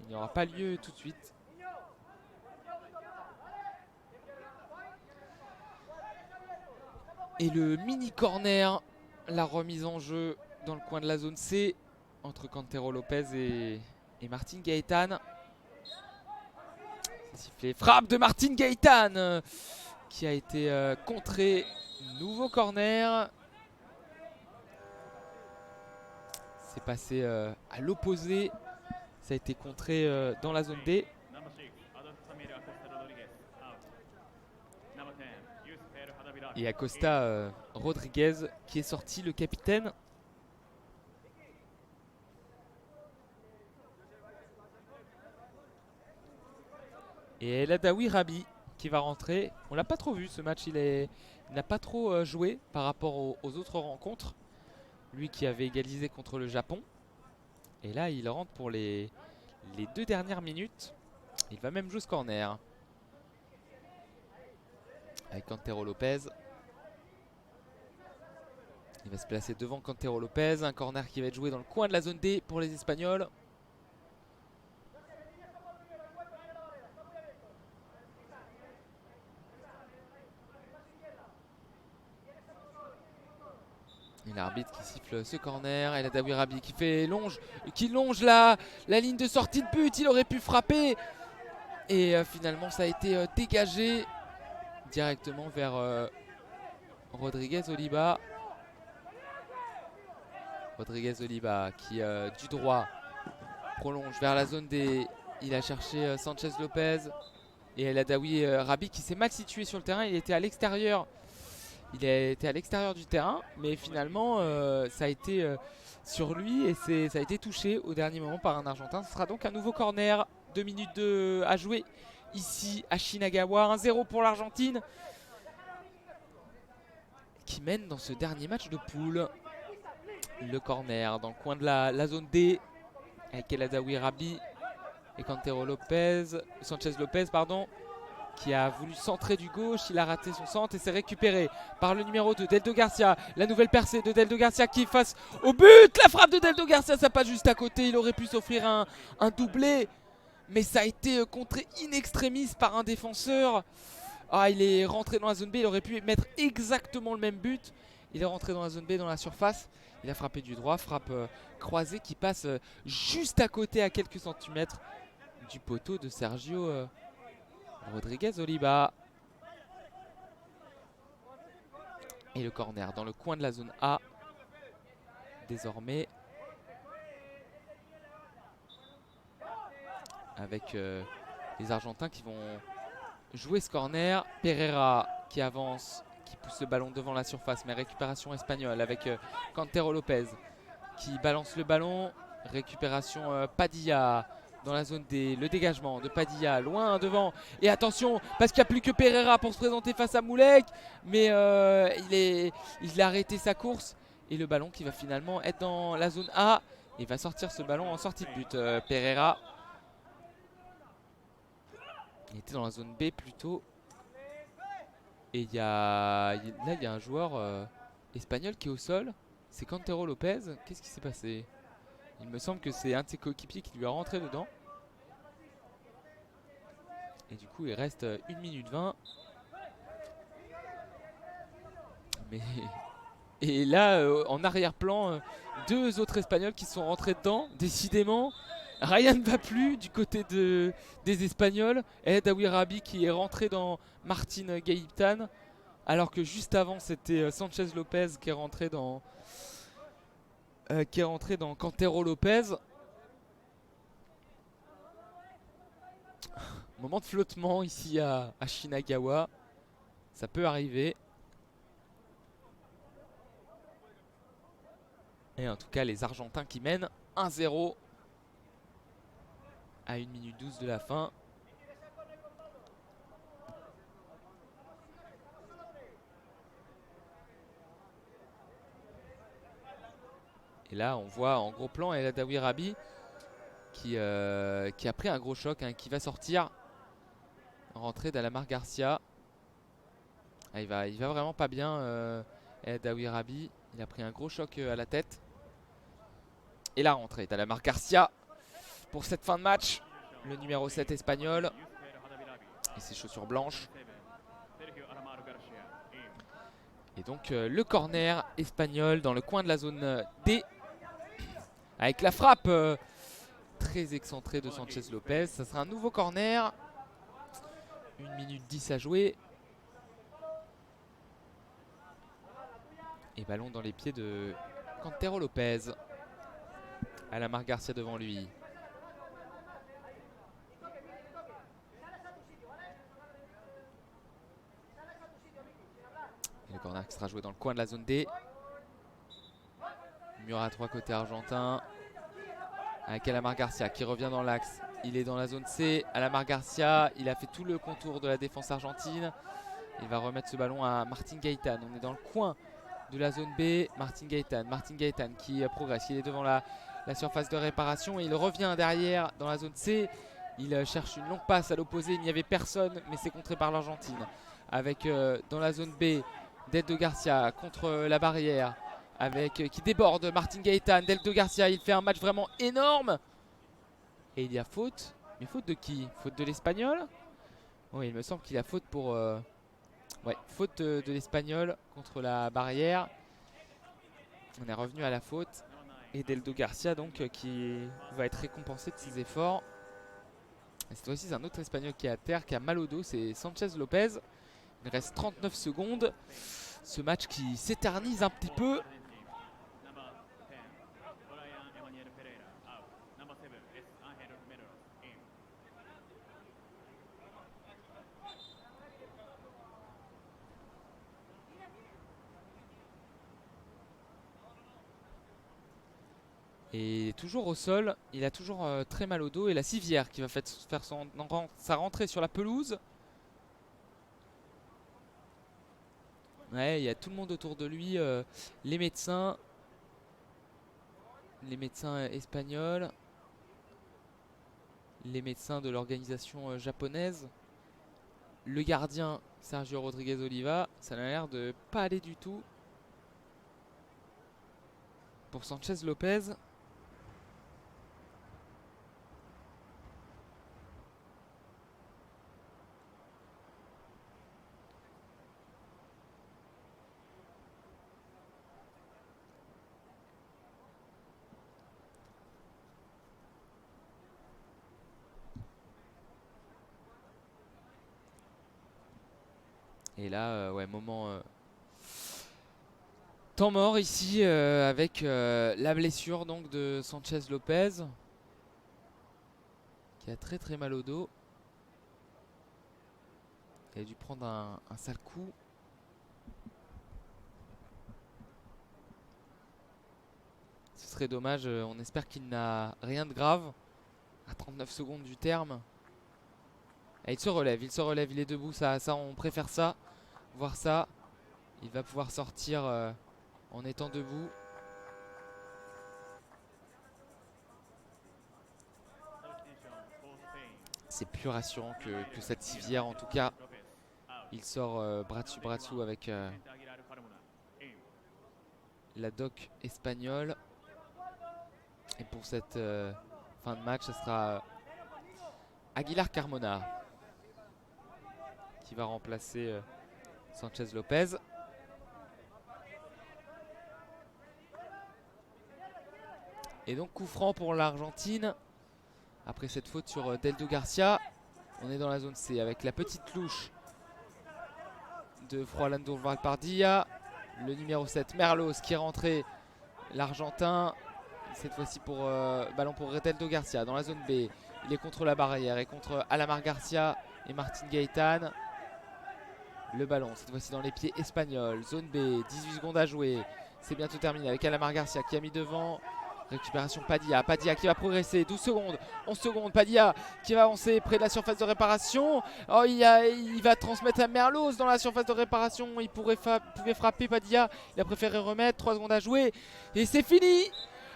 Il n'y aura pas lieu tout de suite. Et le mini corner, la remise en jeu dans le coin de la zone C entre Cantero Lopez et Martin Gaëtan. C'est sifflé. Frappe de Martin Gaëtan qui a été contré. Nouveau corner. C'est passé à l'opposé. Ça a été contré dans la zone D. Et Acosta Rodriguez qui est sorti, le capitaine. Et El Adaoui Rabi qui va rentrer. On l'a pas trop vu ce match, il n'a pas trop joué par rapport aux autres rencontres. Lui qui avait égalisé contre le Japon. Et là il rentre pour les 2 dernières minutes. Il va même jouer ce corner. Avec Cantero Lopez. Il va se placer devant Cantero Lopez. Un corner qui va être joué dans le coin de la zone D pour les Espagnols. Et l'arbitre qui siffle ce corner. El Adaoui Rabi qui longe la ligne de sortie de but. Il aurait pu frapper. Et finalement ça a été dégagé directement vers Rodriguez Oliva. Rodriguez Oliva qui du droit prolonge vers la zone D. Il a cherché Sanchez Lopez. Et El Adaoui Rabi qui s'est mal situé sur le terrain. Il était à l'extérieur. Il était à l'extérieur du terrain, mais finalement ça a été sur lui et ça a été touché au dernier moment par un Argentin. Ce sera donc un nouveau corner, 2 minutes à jouer ici à Shinagawa. 1-0 pour l'Argentine qui mène dans ce dernier match de poule. Le corner dans le coin de la zone D avec El Adaoui Rabi et Cantero Lopez, Sanchez Lopez pardon, qui a voulu centrer du gauche. Il a raté son centre et c'est récupéré par le numéro 2, Deldo Garcia. La nouvelle percée de Deldo Garcia qui est face au but. La frappe de Deldo Garcia, ça passe juste à côté. Il aurait pu s'offrir un doublé, mais ça a été contré in extremis par un défenseur. Ah, il est rentré dans la zone B. Il aurait pu mettre exactement le même but. Il est rentré dans la zone B, dans la surface. Il a frappé du droit, frappe croisée qui passe juste à côté, à quelques centimètres du poteau de Sergio Rodriguez Oliva. Et le corner dans le coin de la zone A. Désormais. Avec les Argentins qui vont jouer ce corner. Pereira qui avance, qui pousse le ballon devant la surface. Mais récupération espagnole avec Cantero Lopez qui balance le ballon. Récupération Padilla. Dans la zone D, le dégagement de Padilla, loin devant. Et attention, parce qu'il n'y a plus que Pereira pour se présenter face à Moulek. Mais il a arrêté sa course. Et le ballon qui va finalement être dans la zone A. Il va sortir ce ballon en sortie de but, Pereira. Il était dans la zone B plutôt. Et là, il y a un joueur espagnol qui est au sol. C'est Cantero Lopez. Qu'est-ce qui s'est passé? Il me semble que c'est un de ses coéquipiers qui lui a rentré dedans. Et du coup, il reste 1 minute 20. Mais... Et là, en arrière-plan, deux autres Espagnols qui sont rentrés dedans. Décidément, rien ne va plus du côté des Espagnols. Ed Awirabi qui est rentré dans Martin Gaitán. Alors que juste avant, c'était Sanchez Lopez qui est rentré dans Cantero Lopez. Moment de flottement ici à Shinagawa. Ça peut arriver. Et en tout cas, les Argentins qui mènent 1-0 à 1 minute 12 de la fin. Et là, on voit en gros plan El Haddaoui qui a pris un gros choc, hein, qui va sortir. Rentrée d'Alamar Garcia. Ah, il va vraiment pas bien, El Haddaoui. Il a pris un gros choc à la tête. Et la rentrée d'Alamar Garcia pour cette fin de match. Le numéro 7 espagnol. Et ses chaussures blanches. Et donc le corner espagnol dans le coin de la zone D. Avec la frappe très excentrée de Sanchez Lopez. Ça sera un nouveau corner. 1 minute 10 à jouer. Et ballon dans les pieds de Cantero Lopez. Alamar Garcia devant lui. Et le corner qui sera joué dans le coin de la zone D. Mur à 3 côté argentin. Avec Alamar Garcia qui revient dans l'axe. Il est dans la zone C. Alamar Garcia, il a fait tout le contour de la défense argentine. Il va remettre ce ballon à Martin Gaitán. On est dans le coin de la zone B. Martin Gaitán qui progresse. Il est devant la surface de réparation et il revient derrière dans la zone C. Il cherche une longue passe à l'opposé. Il n'y avait personne, mais c'est contré par l'Argentine. Avec dans la zone B, Deldo Garcia contre la barrière. Avec qui déborde Martin Gaitán. Deldo Garcia, il fait un match vraiment énorme. Et il y a faute. Mais faute de qui? Faute de l'Espagnol? Oui, il me semble qu'il y a faute pour... ouais, faute de l'Espagnol contre la barrière. On est revenu à la faute. Et Deldo Garcia donc qui va être récompensé de ses efforts. Et cette fois-ci c'est un autre Espagnol qui est à terre, qui a mal au dos, c'est Sanchez Lopez. Il reste 39 secondes. Ce match qui s'éternise un petit peu. Et toujours au sol, il a toujours très mal au dos. Et la civière qui va faire sa rentrée sur la pelouse. Ouais, il y a tout le monde autour de lui. Les médecins espagnols. Les médecins de l'organisation japonaise. Le gardien Sergio Rodriguez Oliva. Ça n'a l'air de pas aller du tout pour Sanchez Lopez. Et là, ouais, moment temps mort ici avec la blessure donc de Sanchez Lopez qui a très très mal au dos. Il a dû prendre un sale coup. Ce serait dommage, on espère qu'il n'a rien de grave. À 39 secondes du terme. Et il se relève, il est debout, ça on préfère ça. Voir ça. Il va pouvoir sortir en étant debout. C'est plus rassurant que cette civière en tout cas. Il sort bras dessus avec la doc espagnole. Et pour cette fin de match, ce sera Aguilar Carmona qui va remplacer Sanchez Lopez. Et donc coup franc pour l'Argentine. Après cette faute sur Deldo Garcia. On est dans la zone C avec la petite louche de Froilan Valpardilla. Le numéro 7 Merlos qui est rentré. L'Argentin. Cette fois-ci pour ballon pour Deldo Garcia dans la zone B. Il est contre la barrière et contre Alamar Garcia et Martin Gaëtan. Le ballon cette fois-ci dans les pieds espagnols. Zone B, 18 secondes à jouer. C'est bientôt terminé avec Alamar Garcia qui a mis devant. Récupération Padilla. Padilla qui va progresser. 12 secondes, 11 secondes. Padilla qui va avancer près de la surface de réparation. Oh, il va transmettre à Merlos dans la surface de réparation. Il pouvait frapper Padilla. Il a préféré remettre. 3 secondes à jouer. Et c'est fini.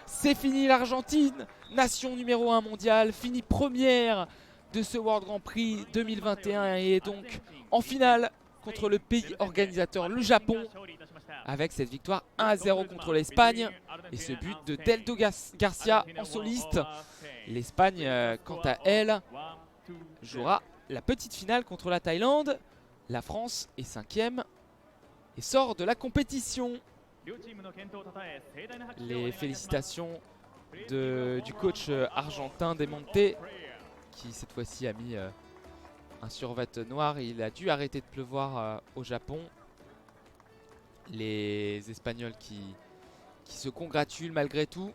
C'est fini l'Argentine. Nation numéro 1 mondiale. Fini première de ce World Grand Prix 2021. Et est donc en finale contre le pays organisateur, le Japon. Avec cette victoire 1-0 contre l'Espagne et ce but de Deldo Garcia en soliste. L'Espagne, quant à elle, jouera la petite finale contre la Thaïlande. La France est 5e et sort de la compétition. Les félicitations du coach argentin Demonte qui cette fois-ci a mis un survêt noir. Il a dû arrêter de pleuvoir au Japon. Les Espagnols qui se congratulent malgré tout.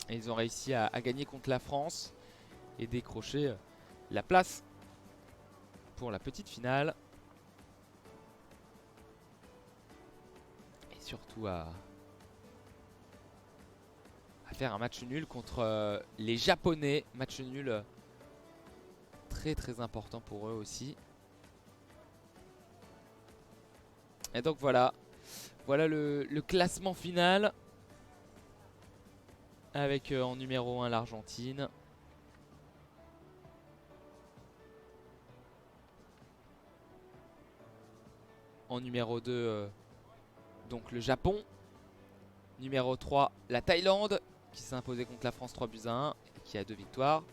Et ils ont réussi à gagner contre la France et décrocher la place pour la petite finale. Et surtout à faire un match nul contre les Japonais. Match nul très très important pour eux aussi. Et donc voilà le classement final. Avec en numéro 1 l'Argentine. En numéro 2 donc le Japon. Numéro 3 la Thaïlande qui s'est imposée contre la France 3-1 et qui a 2 victoires.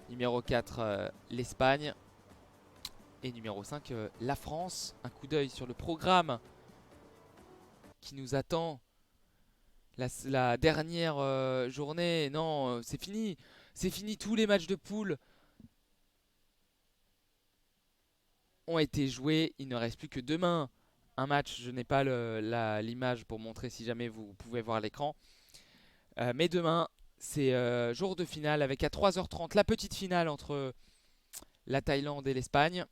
Numéro 4 l'Espagne. Et numéro 5 la France. Un coup d'œil sur le programme qui nous attend. La dernière journée. Non, c'est fini. C'est fini, tous les matchs de poule ont été joués. Il ne reste plus que demain un match. Je n'ai pas l'image pour montrer si jamais vous pouvez voir l'écran. Mais demain, c'est jour de finale avec à 3h30 la petite finale entre la Thaïlande et l'Espagne.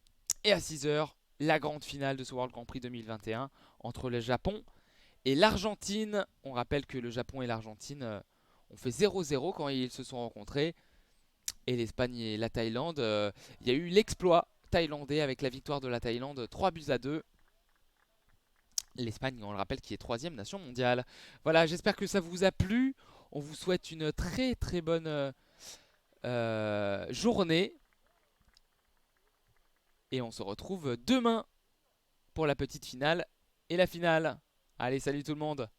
Et à 6h, la grande finale de ce World Grand Prix 2021 entre le Japon et l'Argentine. On rappelle que le Japon et l'Argentine ont fait 0-0 quand ils se sont rencontrés. Et l'Espagne et la Thaïlande, il y a eu l'exploit thaïlandais avec la victoire de la Thaïlande 3-2. L'Espagne, on le rappelle, qui est 3e nation mondiale. Voilà, j'espère que ça vous a plu. On vous souhaite une très très bonne journée. Et on se retrouve demain pour la petite finale et la finale. Allez, salut tout le monde!